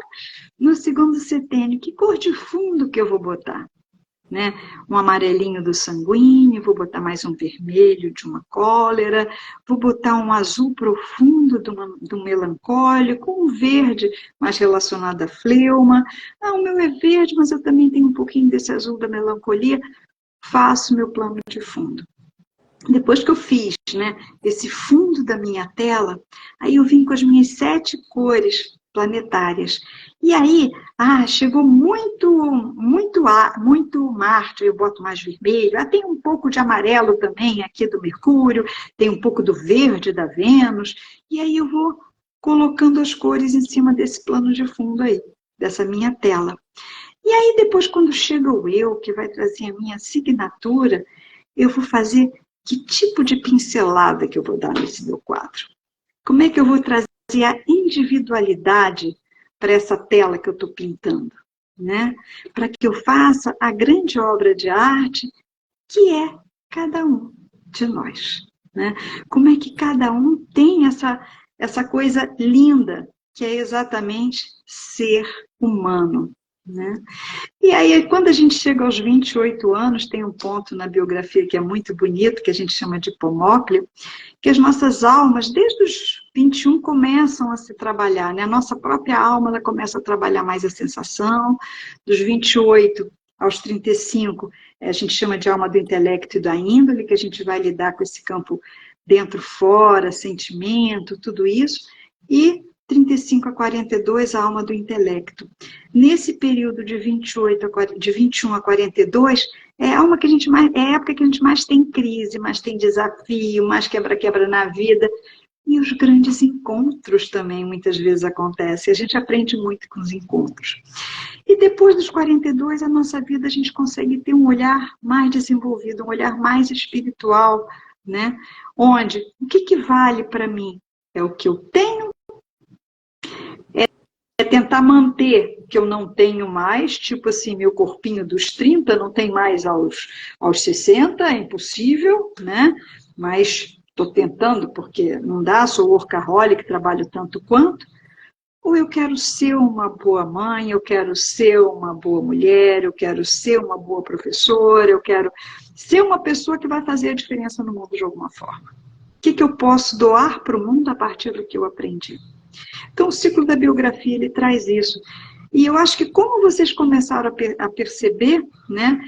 No segundo setênio, que cor de fundo que eu vou botar? Né? Um amarelinho do sanguíneo, vou botar mais um vermelho de uma cólera, vou botar um azul profundo do melancólico, um verde mais relacionado à fleuma. Ah, o meu é verde, mas eu também tenho um pouquinho desse azul da melancolia. Faço meu plano de fundo. Depois que eu fiz, né, esse fundo da minha tela, aí eu vim com as minhas 7 cores planetárias. E aí, chegou muito Marte, eu boto mais vermelho. Tem um pouco de amarelo também aqui do Mercúrio, tem um pouco do verde da Vênus. E aí eu vou colocando as cores em cima desse plano de fundo aí, dessa minha tela. E aí depois, quando chega o eu, que vai trazer a minha assinatura, eu vou fazer que tipo de pincelada que eu vou dar nesse meu quadro? Como é que eu vou trazer a individualidade para essa tela que eu estou pintando, né? Para que eu faça a grande obra de arte que é cada um de nós, né? Como é que cada um tem essa coisa linda, que é exatamente ser humano, né? E aí, quando a gente chega aos 28 anos, tem um ponto na biografia que é muito bonito, que a gente chama de pomóclio, que as nossas almas, desde os 21, começam a se trabalhar, né? A nossa própria alma, ela começa a trabalhar mais a sensação, dos 28 aos 35, a gente chama de alma do intelecto e da índole, que a gente vai lidar com esse campo dentro, fora, sentimento, tudo isso, e 35 a 42, a alma do intelecto. Nesse período de 21 a 42, é a época que a gente mais tem crise, mais tem desafio, mais quebra-quebra na vida. E os grandes encontros também muitas vezes acontecem. A gente aprende muito com os encontros. E depois dos 42, a nossa vida a gente consegue ter um olhar mais desenvolvido, um olhar mais espiritual, né? Onde o que vale para mim? É o que eu tenho? É tentar manter o que eu não tenho mais, tipo assim, meu corpinho dos 30 não tem mais aos 60, é impossível, né? Mas estou tentando, porque não dá, sou workaholic, trabalho tanto quanto. Ou eu quero ser uma boa mãe, eu quero ser uma boa mulher, eu quero ser uma boa professora, eu quero ser uma pessoa que vai fazer a diferença no mundo de alguma forma. O que eu posso doar para o mundo a partir do que eu aprendi? Então, o ciclo da biografia, ele traz isso. E eu acho que como vocês começaram a perceber, né,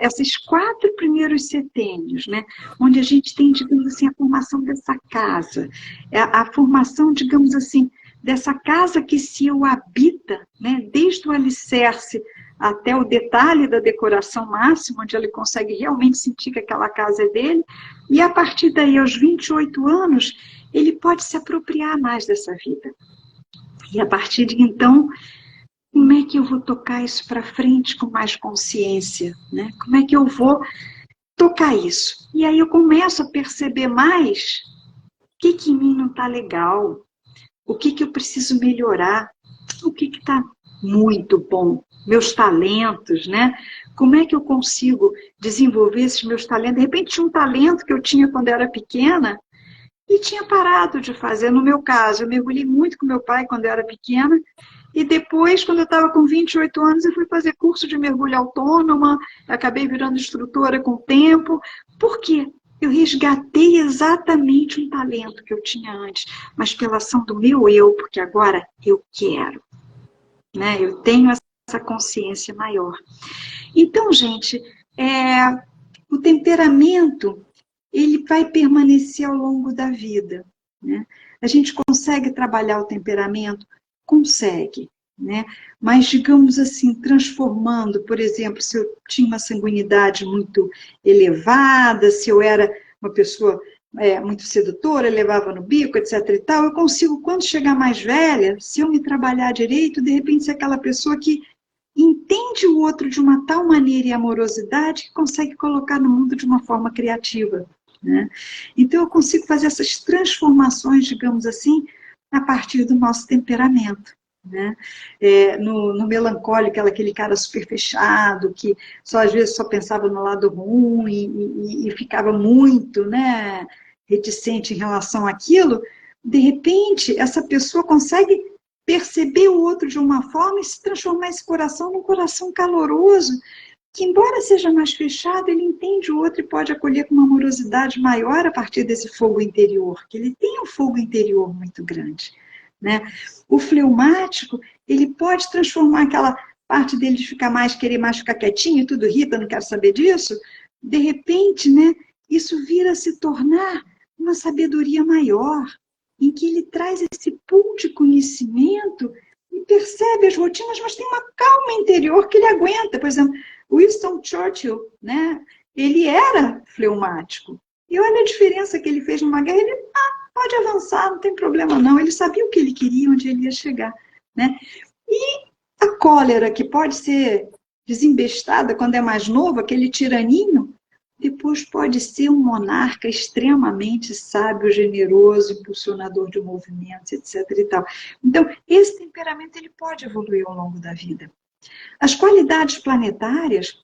esses 4 primeiros setênios, né, onde a gente tem, digamos assim, a formação dessa casa, a formação, digamos assim, dessa casa que se o habita, né, desde o alicerce até o detalhe da decoração máxima, onde ele consegue realmente sentir que aquela casa é dele, e a partir daí, aos 28 anos, ele pode se apropriar mais dessa vida. E a partir de então, como é que eu vou tocar isso para frente com mais consciência, né? Como é que eu vou tocar isso? E aí eu começo a perceber mais o que em mim não está legal, o que eu preciso melhorar, o que está muito bom, meus talentos, né? Como é que eu consigo desenvolver esses meus talentos? De repente, tinha um talento que eu tinha quando eu era pequena, e tinha parado de fazer. No meu caso, eu mergulhei muito com meu pai quando eu era pequena, e depois, quando eu estava com 28 anos, eu fui fazer curso de mergulho autônoma, acabei virando instrutora com o tempo. Por quê? Eu resgatei exatamente um talento que eu tinha antes, mas pela ação do meu eu, porque agora eu quero, né? Eu tenho essa consciência maior. Então, gente, o temperamento, ele vai permanecer ao longo da vida, né? A gente consegue trabalhar o temperamento? Consegue, né? Mas, digamos assim, transformando, por exemplo, se eu tinha uma sanguinidade muito elevada, se eu era uma pessoa muito sedutora, levava no bico, etc e tal, eu consigo, quando chegar mais velha, se eu me trabalhar direito, de repente ser aquela pessoa que entende o outro de uma tal maneira e amorosidade que consegue colocar no mundo de uma forma criativa, né? Então eu consigo fazer essas transformações, digamos assim, a partir do nosso temperamento, né? No melancólico, aquele cara super fechado, que só às vezes só pensava no lado ruim e ficava muito, né, reticente em relação àquilo. De repente, essa pessoa consegue perceber o outro de uma forma e se transformar esse coração num coração caloroso, que embora seja mais fechado, ele entende o outro e pode acolher com uma amorosidade maior a partir desse fogo interior, que ele tem um fogo interior muito grande, né? O fleumático, ele pode transformar aquela parte dele de ficar mais, querer mais ficar quietinho, tudo irrita, não quero saber disso, de repente, né, isso vira a se tornar uma sabedoria maior, em que ele traz esse pool de conhecimento e percebe as rotinas, mas tem uma calma interior que ele aguenta. Por exemplo, Winston Churchill, né? Ele era fleumático. E olha a diferença que ele fez numa guerra. Ele pode avançar, não tem problema não. Ele sabia o que ele queria, onde ele ia chegar, né? E a cólera, que pode ser desembestada quando é mais novo, aquele tiraninho, depois pode ser um monarca extremamente sábio, generoso, impulsionador de movimentos, etc. e tal. Então, esse temperamento ele pode evoluir ao longo da vida. As qualidades planetárias,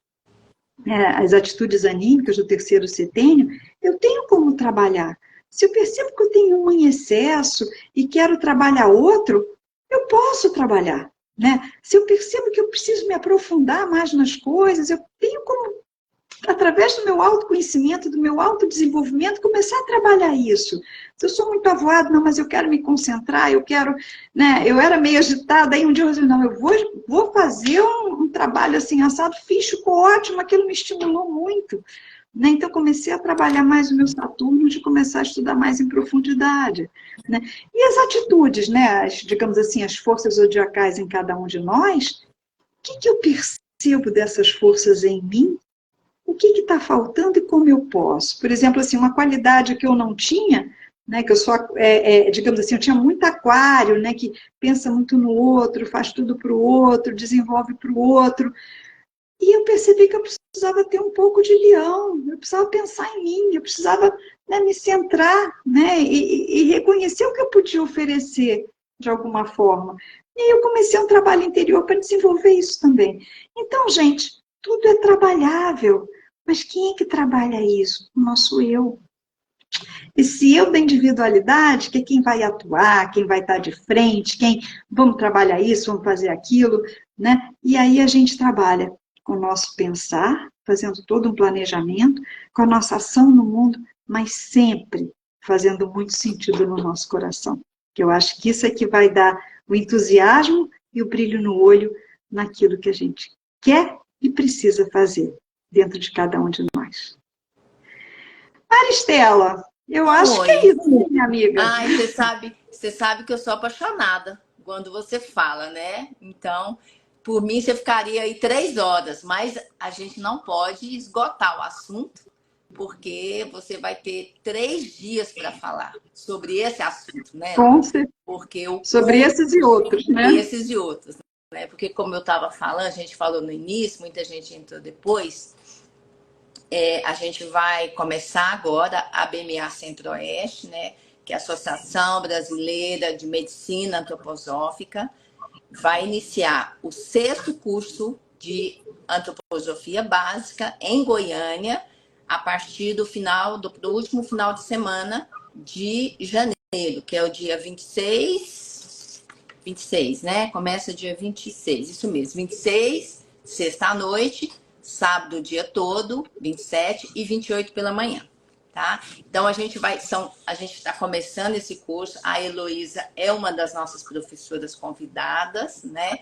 as atitudes anímicas do terceiro setênio, eu tenho como trabalhar. Se eu percebo que eu tenho um em excesso e quero trabalhar outro, eu posso trabalhar, né? Se eu percebo que eu preciso me aprofundar mais nas coisas, eu tenho como, através do meu autoconhecimento, do meu autodesenvolvimento, começar a trabalhar isso. Se eu sou muito avoado, não, mas eu quero me concentrar, eu quero, né, eu era meio agitada, aí um dia eu falei, não, eu vou fazer um trabalho assim, assado, fiz, ficou ótimo, aquilo me estimulou muito. Né? Então, comecei a trabalhar mais o meu Saturno, de começar a estudar mais em profundidade. Né? E as atitudes, né, digamos assim, as forças zodiacais em cada um de nós, o que eu percebo dessas forças em mim? O que está faltando e como eu posso? Por exemplo, assim, uma qualidade que eu não tinha, né, que eu só, digamos assim, eu tinha muito aquário, né, que pensa muito no outro, faz tudo para o outro, desenvolve para o outro. E eu percebi que eu precisava ter um pouco de leão, eu precisava pensar em mim, eu precisava, né, me centrar, né, e reconhecer o que eu podia oferecer de alguma forma. E eu comecei um trabalho interior para desenvolver isso também. Então, gente, tudo é trabalhável. Mas quem é que trabalha isso? O nosso eu. Esse eu da individualidade, que é quem vai atuar, quem vai estar de frente, quem vamos trabalhar isso, vamos fazer aquilo, né? E aí a gente trabalha com o nosso pensar, fazendo todo um planejamento, com a nossa ação no mundo, mas sempre fazendo muito sentido no nosso coração. Que eu acho que isso é que vai dar o entusiasmo e o brilho no olho naquilo que a gente quer e precisa fazer dentro de cada um de nós. Maristela, eu acho que é Oi. isso, minha amiga. Ai, você sabe que eu sou apaixonada quando você fala, né? Então, por mim, você ficaria aí 3 horas, mas a gente não pode esgotar o assunto, porque você vai ter 3 dias para falar sobre esse assunto, né? Com certeza. Porque o Sobre corpo, esses e outros, né? esses e outros, né? Porque como eu estava falando, a gente falou no início, muita gente entrou depois. A gente vai começar agora a BMA Centro-Oeste, né? Que é a Associação Brasileira de Medicina Antroposófica, vai iniciar o 6º curso de antroposofia básica em Goiânia, a partir do último final de semana de janeiro, que é o dia 26, né? Começa dia 26, isso mesmo, 26, sexta à noite, sábado o dia todo, 27 e 28 pela manhã, tá? Então a gente está começando esse curso, a Heloísa é uma das nossas professoras convidadas, né?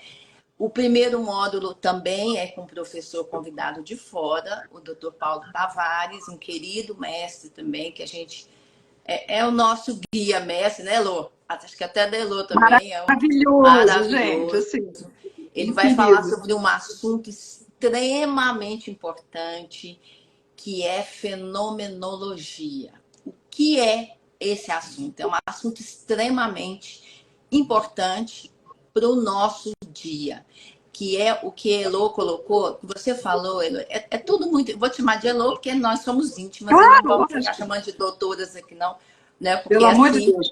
O primeiro módulo também é com um professor convidado de fora, o Dr. Paulo Tavares, um querido mestre também, que a gente é o nosso guia mestre, né, Elô? Acho que até a Elô também é um Maravilhoso, gente, maravilhoso. assim, Ele um vai falar querido. sobre um assunto extremamente importante, que é fenomenologia. O que é esse assunto? É um assunto extremamente importante para o nosso dia, que é o que Elô colocou, que você falou, Elô, é tudo muito. Vou te chamar de Elô porque nós somos íntimas e não Claro, vamos ficar lógico, chamando de doutoras aqui, não, né? pelo Porque amor de assim. Deus.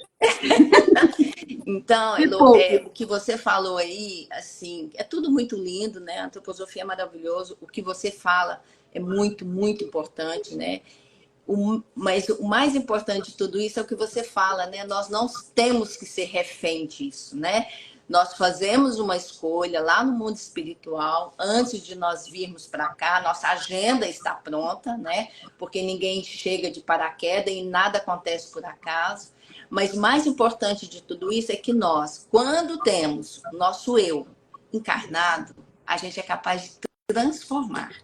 Então, Me Elô, poupe. o que você falou aí, assim, é tudo muito lindo, né? A antroposofia é maravilhoso. O que você fala é muito, muito importante, né? Mas o mais importante de tudo isso é o que você fala, né? Nós não temos que ser refém disso, né? Nós fazemos uma escolha lá no mundo espiritual, antes de nós virmos para cá, nossa agenda está pronta, né? Porque ninguém chega de paraquedas e nada acontece por acaso. Mas o mais importante de tudo isso é que nós, quando temos o nosso eu encarnado, a gente é capaz de transformar.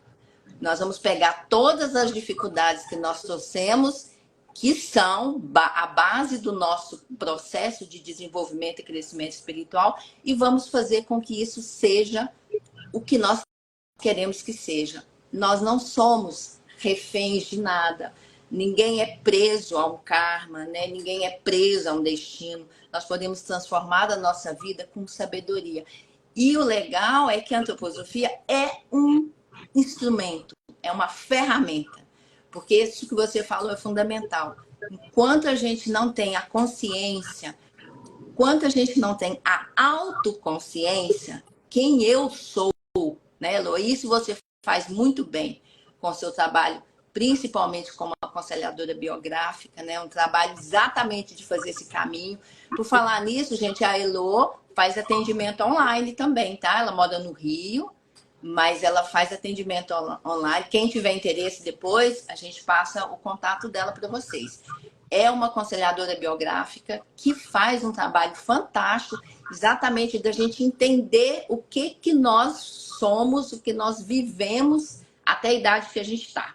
Nós vamos pegar todas as dificuldades que nós trouxemos, que são a base do nosso processo de desenvolvimento e crescimento espiritual, e vamos fazer com que isso seja o que nós queremos que seja. Nós não somos reféns de nada. Ninguém é preso a um karma, né? Ninguém é preso a um destino. Nós podemos transformar a nossa vida com sabedoria. E o legal é que a antroposofia é um instrumento, é uma ferramenta. Porque isso que você falou é fundamental. Enquanto a gente não tem a consciência, enquanto a gente não tem a autoconsciência, quem eu sou, né, Elo? Isso você faz muito bem com o seu trabalho, principalmente como aconselhadora biográfica, né? Um trabalho exatamente de fazer esse caminho. Por falar nisso, gente, a Elo faz atendimento online também, tá? Ela mora no Rio, mas ela faz atendimento online. Quem tiver interesse depois, a gente passa o contato dela para vocês. É uma aconselhadora biográfica que faz um trabalho fantástico, exatamente da gente entender o que nós somos, o que nós vivemos até a idade que a gente está.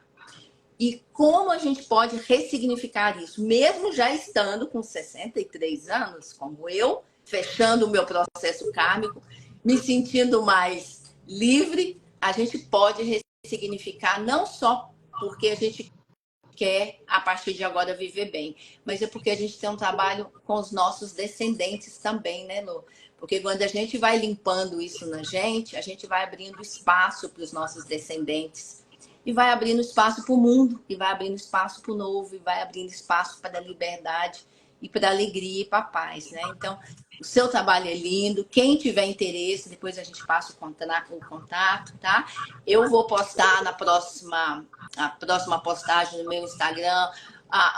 E como a gente pode ressignificar isso, mesmo já estando com 63 anos, como eu, fechando o meu processo kármico, me sentindo mais livre, a gente pode ressignificar não só porque a gente quer, a partir de agora, viver bem, mas é porque a gente tem um trabalho com os nossos descendentes também, né, Lu? Porque quando a gente vai limpando isso na gente, a gente vai abrindo espaço para os nossos descendentes. E vai abrindo espaço para o mundo, e vai abrindo espaço para o novo, e vai abrindo espaço para a liberdade, e para a alegria e para a paz, né? Então, o seu trabalho é lindo. Quem tiver interesse, depois a gente passa o contato, tá? Eu vou postar a próxima postagem no meu Instagram,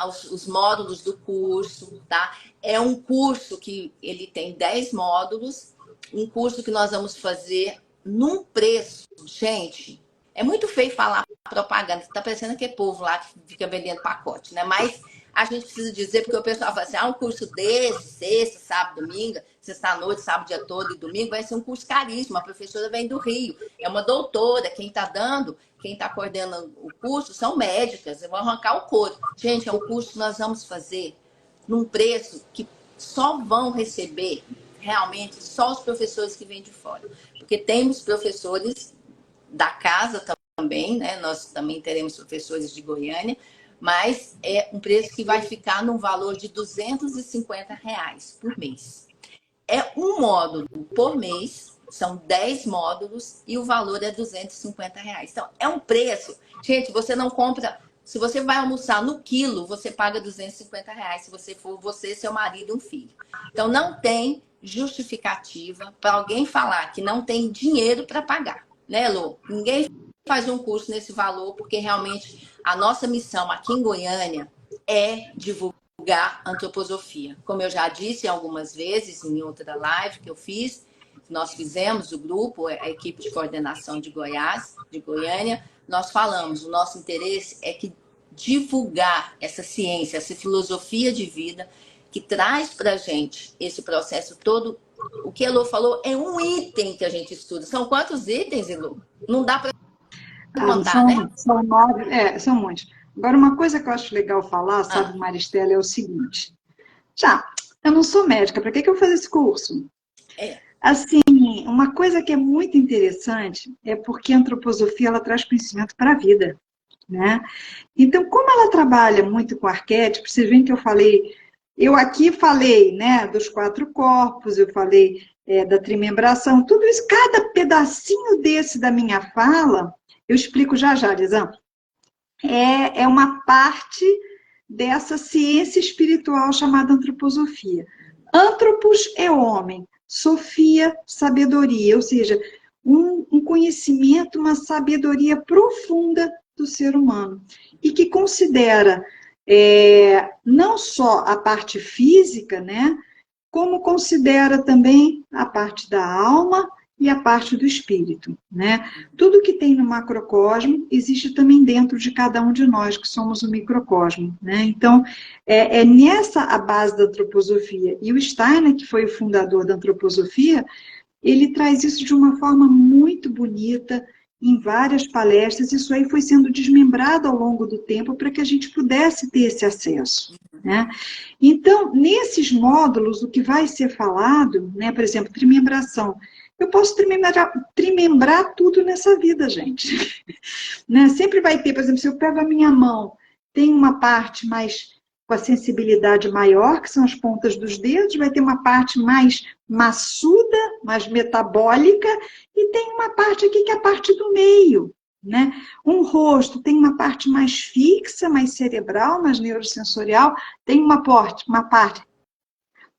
os módulos do curso, tá? É um curso que ele tem 10 módulos, um curso que nós vamos fazer num preço, gente, é muito feio falar propaganda, tá parecendo aquele povo lá que fica vendendo pacote, né? Mas a gente precisa dizer, porque o pessoal fala assim, um curso desse, sexta, sábado, domingo, sexta-noite, sábado, dia todo e domingo, vai ser um curso caríssimo. A professora vem do Rio, é uma doutora, quem está dando, quem está coordenando o curso são médicas, eu vou arrancar o couro. Gente, é um curso que nós vamos fazer num preço que só vão receber, realmente, só os professores que vêm de fora. Porque temos professores da casa também, né? Nós também teremos professores de Goiânia, mas é um preço que vai ficar num valor de R$ 250 por mês. É um módulo por mês, são 10 módulos e o valor é R$ 250. Então, é um preço. Gente, você não compra. Se você vai almoçar no quilo, você paga R$ 250. Se você for você, seu marido e um filho. Então, não tem justificativa para alguém falar que não tem dinheiro para pagar. Né, Lu? Ninguém faz um curso nesse valor, porque realmente a nossa missão aqui em Goiânia é divulgar antroposofia. Como eu já disse algumas vezes em outra live que eu fiz, nós fizemos o grupo, a equipe de coordenação de Goiás, de Goiânia, nós falamos, o nosso interesse é que divulgar essa ciência, essa filosofia de vida que traz para a gente esse processo todo O que a Elô falou é um item que a gente estuda. São quantos itens, Elô? Não dá para contar, né? São 9, são muitos. Agora, uma coisa que eu acho legal falar, Ah, sabe, Maristela, é o seguinte. Já, eu não sou médica, para que eu faço esse curso? é. Assim, uma coisa que é muito interessante é porque a antroposofia ela traz conhecimento para a vida, né? Então, como ela trabalha muito com arquétipos, vocês veem que eu aqui falei, né, dos 4 corpos, eu falei da trimembração, tudo isso, cada pedacinho desse da minha fala, eu explico já já, Lisan, é uma parte dessa ciência espiritual chamada antroposofia. Antropos é homem, sofia, sabedoria, ou seja, um conhecimento, uma sabedoria profunda do ser humano, e que considera não só a parte física, né, como considera também a parte da alma e a parte do espírito, né? Tudo que tem no macrocosmo existe também dentro de cada um de nós, que somos o microcosmo, né? Então, é nessa a base da antroposofia. E o Steiner, que foi o fundador da antroposofia, ele traz isso de uma forma muito bonita, em várias palestras, isso aí foi sendo desmembrado ao longo do tempo para que a gente pudesse ter esse acesso, né? Então, nesses módulos, o que vai ser falado, né, por exemplo, trimembração, eu posso trimembrar tudo nessa vida, gente. Né? Sempre vai ter, por exemplo, se eu pego a minha mão, tem uma parte mais com a sensibilidade maior, que são as pontas dos dedos, vai ter uma parte mais maçuda, mais metabólica, e tem uma parte aqui que é a parte do meio, né? Um rosto tem uma parte mais fixa, mais cerebral, mais neurosensorial, tem uma parte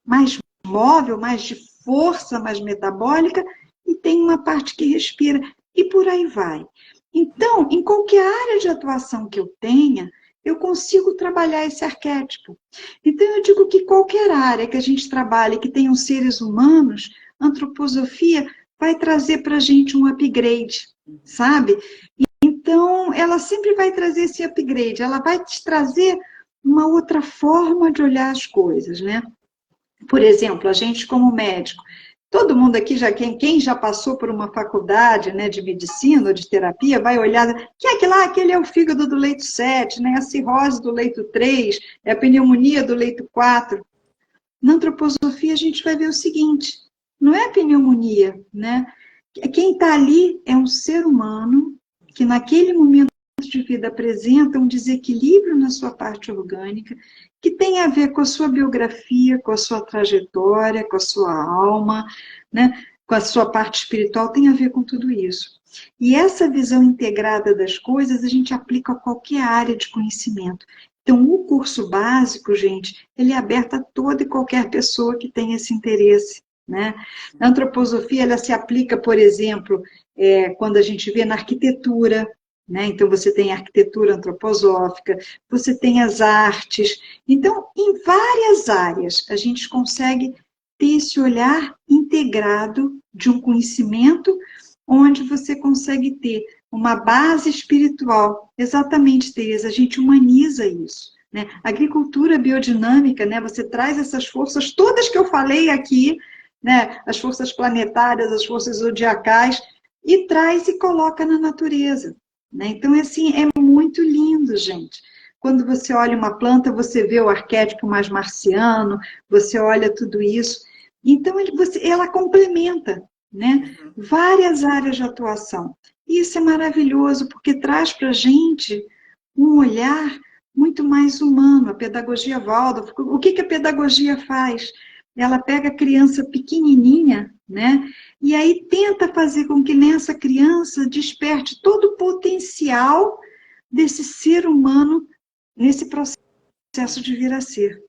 mais móvel, mais de força, mais metabólica, e tem uma parte que respira, e por aí vai. Então, em qualquer área de atuação que eu tenha, eu consigo trabalhar esse arquétipo. Então, eu digo que qualquer área que a gente trabalhe, que tenham seres humanos, a antroposofia vai trazer para a gente um upgrade, sabe? Então, ela sempre vai trazer esse upgrade, ela vai te trazer uma outra forma de olhar as coisas, né? Por exemplo, a gente como médico, todo mundo aqui, quem já passou por uma faculdade, né, de medicina ou de terapia, vai olhar, que é aquele lá, aquele é o fígado do leito 7, né, a cirrose do leito 3, é a pneumonia do leito 4. Na antroposofia a gente vai ver o seguinte, não é a pneumonia, né? Quem está ali é um ser humano que naquele momento de vida apresenta um desequilíbrio na sua parte orgânica, que tem a ver com a sua biografia, com a sua trajetória, com a sua alma, né? Com a sua parte espiritual, tem a ver com tudo isso. E essa visão integrada das coisas a gente aplica a qualquer área de conhecimento. Então, o curso básico, gente, ele é aberto a toda e qualquer pessoa que tenha esse interesse, né? A antroposofia, ela se aplica, por exemplo, quando a gente vê na arquitetura, né? Então, você tem a arquitetura antroposófica, você tem as artes. Então, em várias áreas, a gente consegue ter esse olhar integrado de um conhecimento onde você consegue ter uma base espiritual. Exatamente, Tereza, a gente humaniza isso, né? Agricultura biodinâmica, né? Você traz essas forças todas que eu falei aqui, né? As forças planetárias, as forças zodiacais, e traz e coloca na natureza, né? Então, assim, é muito lindo, gente. Quando você olha uma planta, você vê o arquétipo mais marciano, você olha tudo isso. Então, ela complementa, né? Várias áreas de atuação. E isso é maravilhoso, porque traz para a gente um olhar muito mais humano. A pedagogia Waldorf, o que a pedagogia faz? Ela pega a criança pequenininha, né? E aí tenta fazer com que nessa criança desperte todo o potencial desse ser humano nesse processo de vir a ser.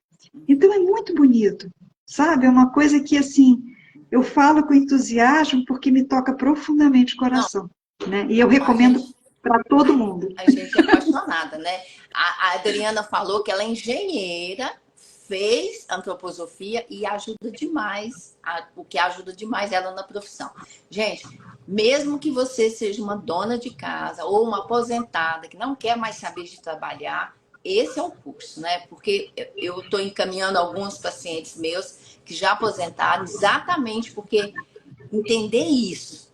Então é muito bonito, sabe? É uma coisa que, assim, eu falo com entusiasmo porque me toca profundamente o coração, né? E eu recomendo para todo mundo. A gente é apaixonada, né? A Adriana falou que ela é engenheira, fez antroposofia e ajuda demais, o que ajuda demais ela na profissão. Gente, mesmo que você seja uma dona de casa ou uma aposentada que não quer mais saber de trabalhar, esse é o curso, né? Porque eu estou encaminhando alguns pacientes meus que já aposentaram exatamente porque entender isso,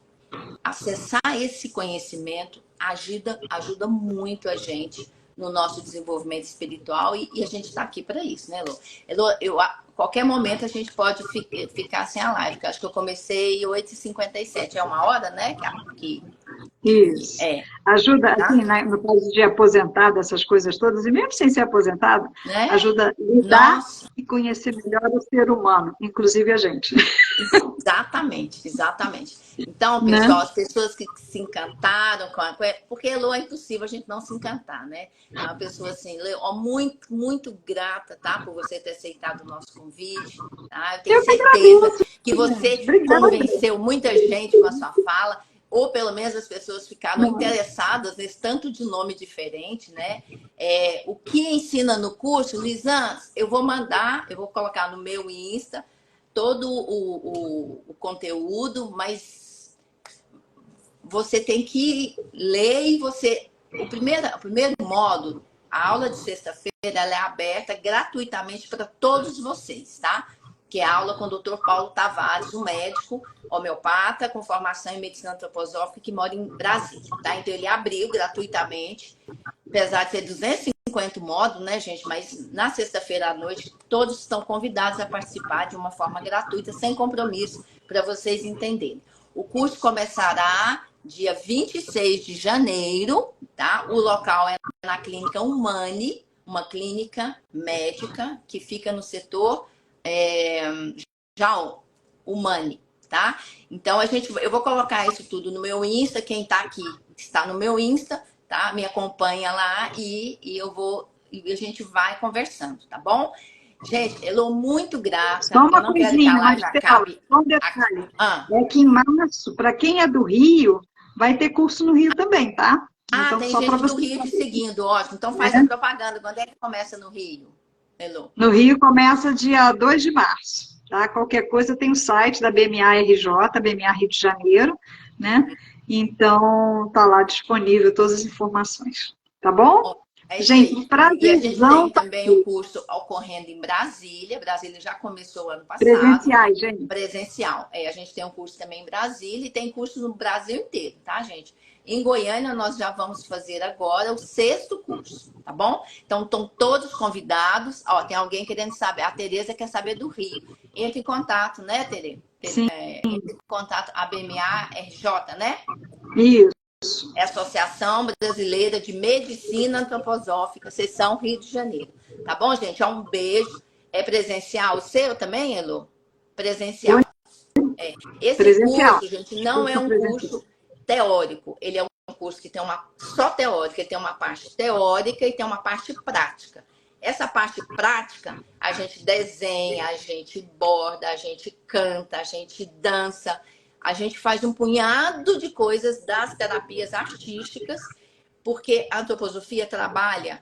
acessar esse conhecimento ajuda muito a gente no nosso desenvolvimento espiritual e a gente está aqui para isso, né, Elô? Elô, qualquer momento a gente pode ficar sem a live, porque acho que eu comecei 8h57, é 1 hora, né? Isso. Ajuda, tá? assim, né, no caso de aposentado, essas coisas todas, e mesmo sem ser aposentado, Né? ajuda a lidar e conhecer melhor o ser humano, inclusive a gente. Exatamente, exatamente. Então, pessoal, as pessoas que se encantaram com porque Elô é impossível a gente não se encantar, né? É uma pessoa assim, muito, muito grata, tá? Por você ter aceitado o nosso convite, tá? Eu tenho certeza que você convenceu muita gente com a sua fala, ou pelo menos as pessoas ficaram interessadas nesse tanto de nome diferente, né? O que ensina no curso, Lisan, eu vou colocar no meu Insta, todo o conteúdo, mas você tem que ler e o primeiro modo, a aula de sexta-feira, ela é aberta gratuitamente para todos vocês, tá? Que é a aula com o Dr. Paulo Tavares, um médico homeopata com formação em medicina antroposófica que mora em Brasília, tá? Então ele abriu gratuitamente, apesar de ser 250 modos, né, gente? Mas na sexta-feira à noite, todos estão convidados a participar de uma forma gratuita, sem compromisso, para vocês entenderem. O curso começará dia 26 de janeiro, tá? O local é na Clínica Humane, uma clínica médica que fica no setor Humane, tá? Então, eu vou colocar isso tudo no meu Insta, quem tá aqui está no meu Insta, tá? Me acompanha lá e a gente vai conversando, tá bom? Gente, Elô, muito grata. Só uma eu não quero que a live acabe. Só um detalhe. É que em março, para quem é do Rio, vai ter curso no Rio também, tá? Então, tem só gente do você Rio te seguindo, ótimo. Então faz a propaganda. Quando é que começa no Rio, Elô? No Rio começa dia 2 de março, tá? Qualquer coisa tem o site da BMA-RJ, BMA Rio de Janeiro, né? Então, tá lá disponível todas as informações, tá bom? Gente, um prazer. E a gente tem também o curso ocorrendo em Brasília. Brasília já começou ano passado. Presenciais, gente. Presencial. A gente tem um curso também em Brasília e tem curso no Brasil inteiro, tá, gente? Em Goiânia, nós já vamos fazer agora o 6º curso, tá bom? Então, estão todos convidados. Ó, tem alguém querendo saber. A Tereza quer saber do Rio. Entre em contato, né, Tere? Sim. Entre em contato, a BMA-RJ, né? Isso. É a Associação Brasileira de Medicina Antroposófica, seção Rio de Janeiro. Tá bom, gente? Um beijo. É presencial o seu também, Elô? Presencial. Esse presencial. curso, gente, não é um curso teórico. Ele é um curso que tem só teórica. Ele tem uma parte teórica e tem uma parte prática. Essa parte prática, a gente desenha, a gente borda, a gente canta, a gente dança. A gente faz um punhado de coisas das terapias artísticas, porque a antroposofia trabalha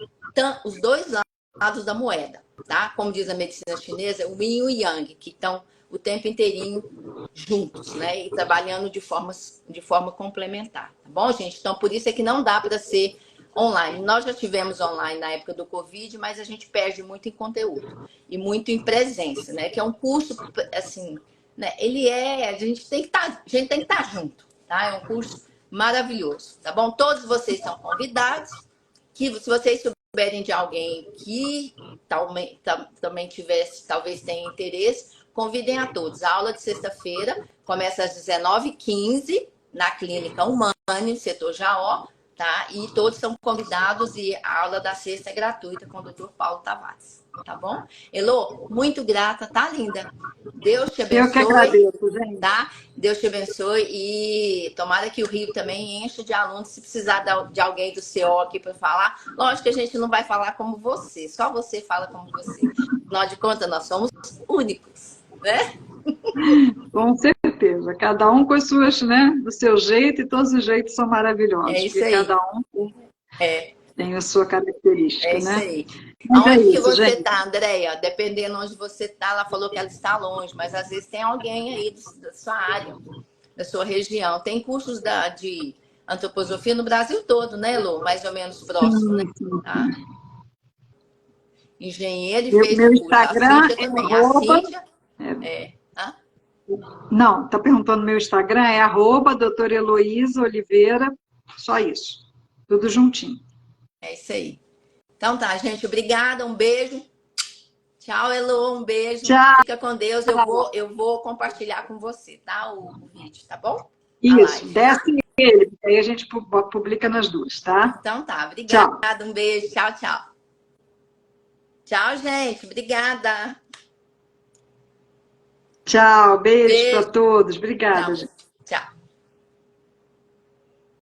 os dois lados da moeda, tá? Como diz a medicina chinesa, o yin e o yang, que estão o tempo inteirinho juntos, né? E trabalhando de forma complementar, tá bom, gente? Então, por isso é que não dá para ser online. Nós já tivemos online na época do Covid, mas a gente perde muito em conteúdo e muito em presença, né? Que é um curso, assim... Né? A gente tem que estar junto, tá? É um curso maravilhoso, tá bom? Todos vocês são convidados, que se vocês souberem de alguém que também talvez tenha interesse, convidem a todos. A aula de sexta-feira começa às 19h15 na Clínica Humane, setor Jaó, tá? E todos são convidados e a aula da sexta é gratuita com o Dr. Paulo Tavares. Tá bom? Elô, muito grata, tá linda. Deus te abençoe. Eu que agradeço, gente. Tá? Deus te abençoe e tomara que o Rio também encha de alunos. Se precisar de alguém do CO aqui para falar, lógico que a gente não vai falar como você, só você fala como você. Afinal de contas, nós somos únicos, né? Com certeza. Cada um com as suas, né? Do seu jeito e todos os jeitos são maravilhosos. É isso aí. Cada um tem a sua característica, é isso né? Aí. Mas Onde é que isso, você gente. está, Andréia? Dependendo onde você está, ela falou que ela está longe, mas às vezes tem alguém aí da sua área, da sua região. Tem cursos de antroposofia no Brasil todo, né, Lu? Mais ou menos próximo, né? Tá? engenheiro e Meu, fez meu o curso. A Instagram Cíntia é também. A arroba... Cíntia, hã? Não, tá perguntando meu Instagram, é arroba doutora Heloísa Oliveira, só isso. Tudo juntinho. É isso aí. Então tá, gente, obrigada, um beijo. Tchau, Elo, um beijo. Tchau. Fica com Deus. Eu vou compartilhar com você, tá? O vídeo, tá bom? A Isso, live. desce ele, porque aí a gente publica nas duas, tá? Então tá, obrigada, Tchau. um beijo. Tchau, tchau. Tchau, gente. Obrigada. Tchau, beijo para Beijo. todos. Obrigada, Tchau. gente. Tchau.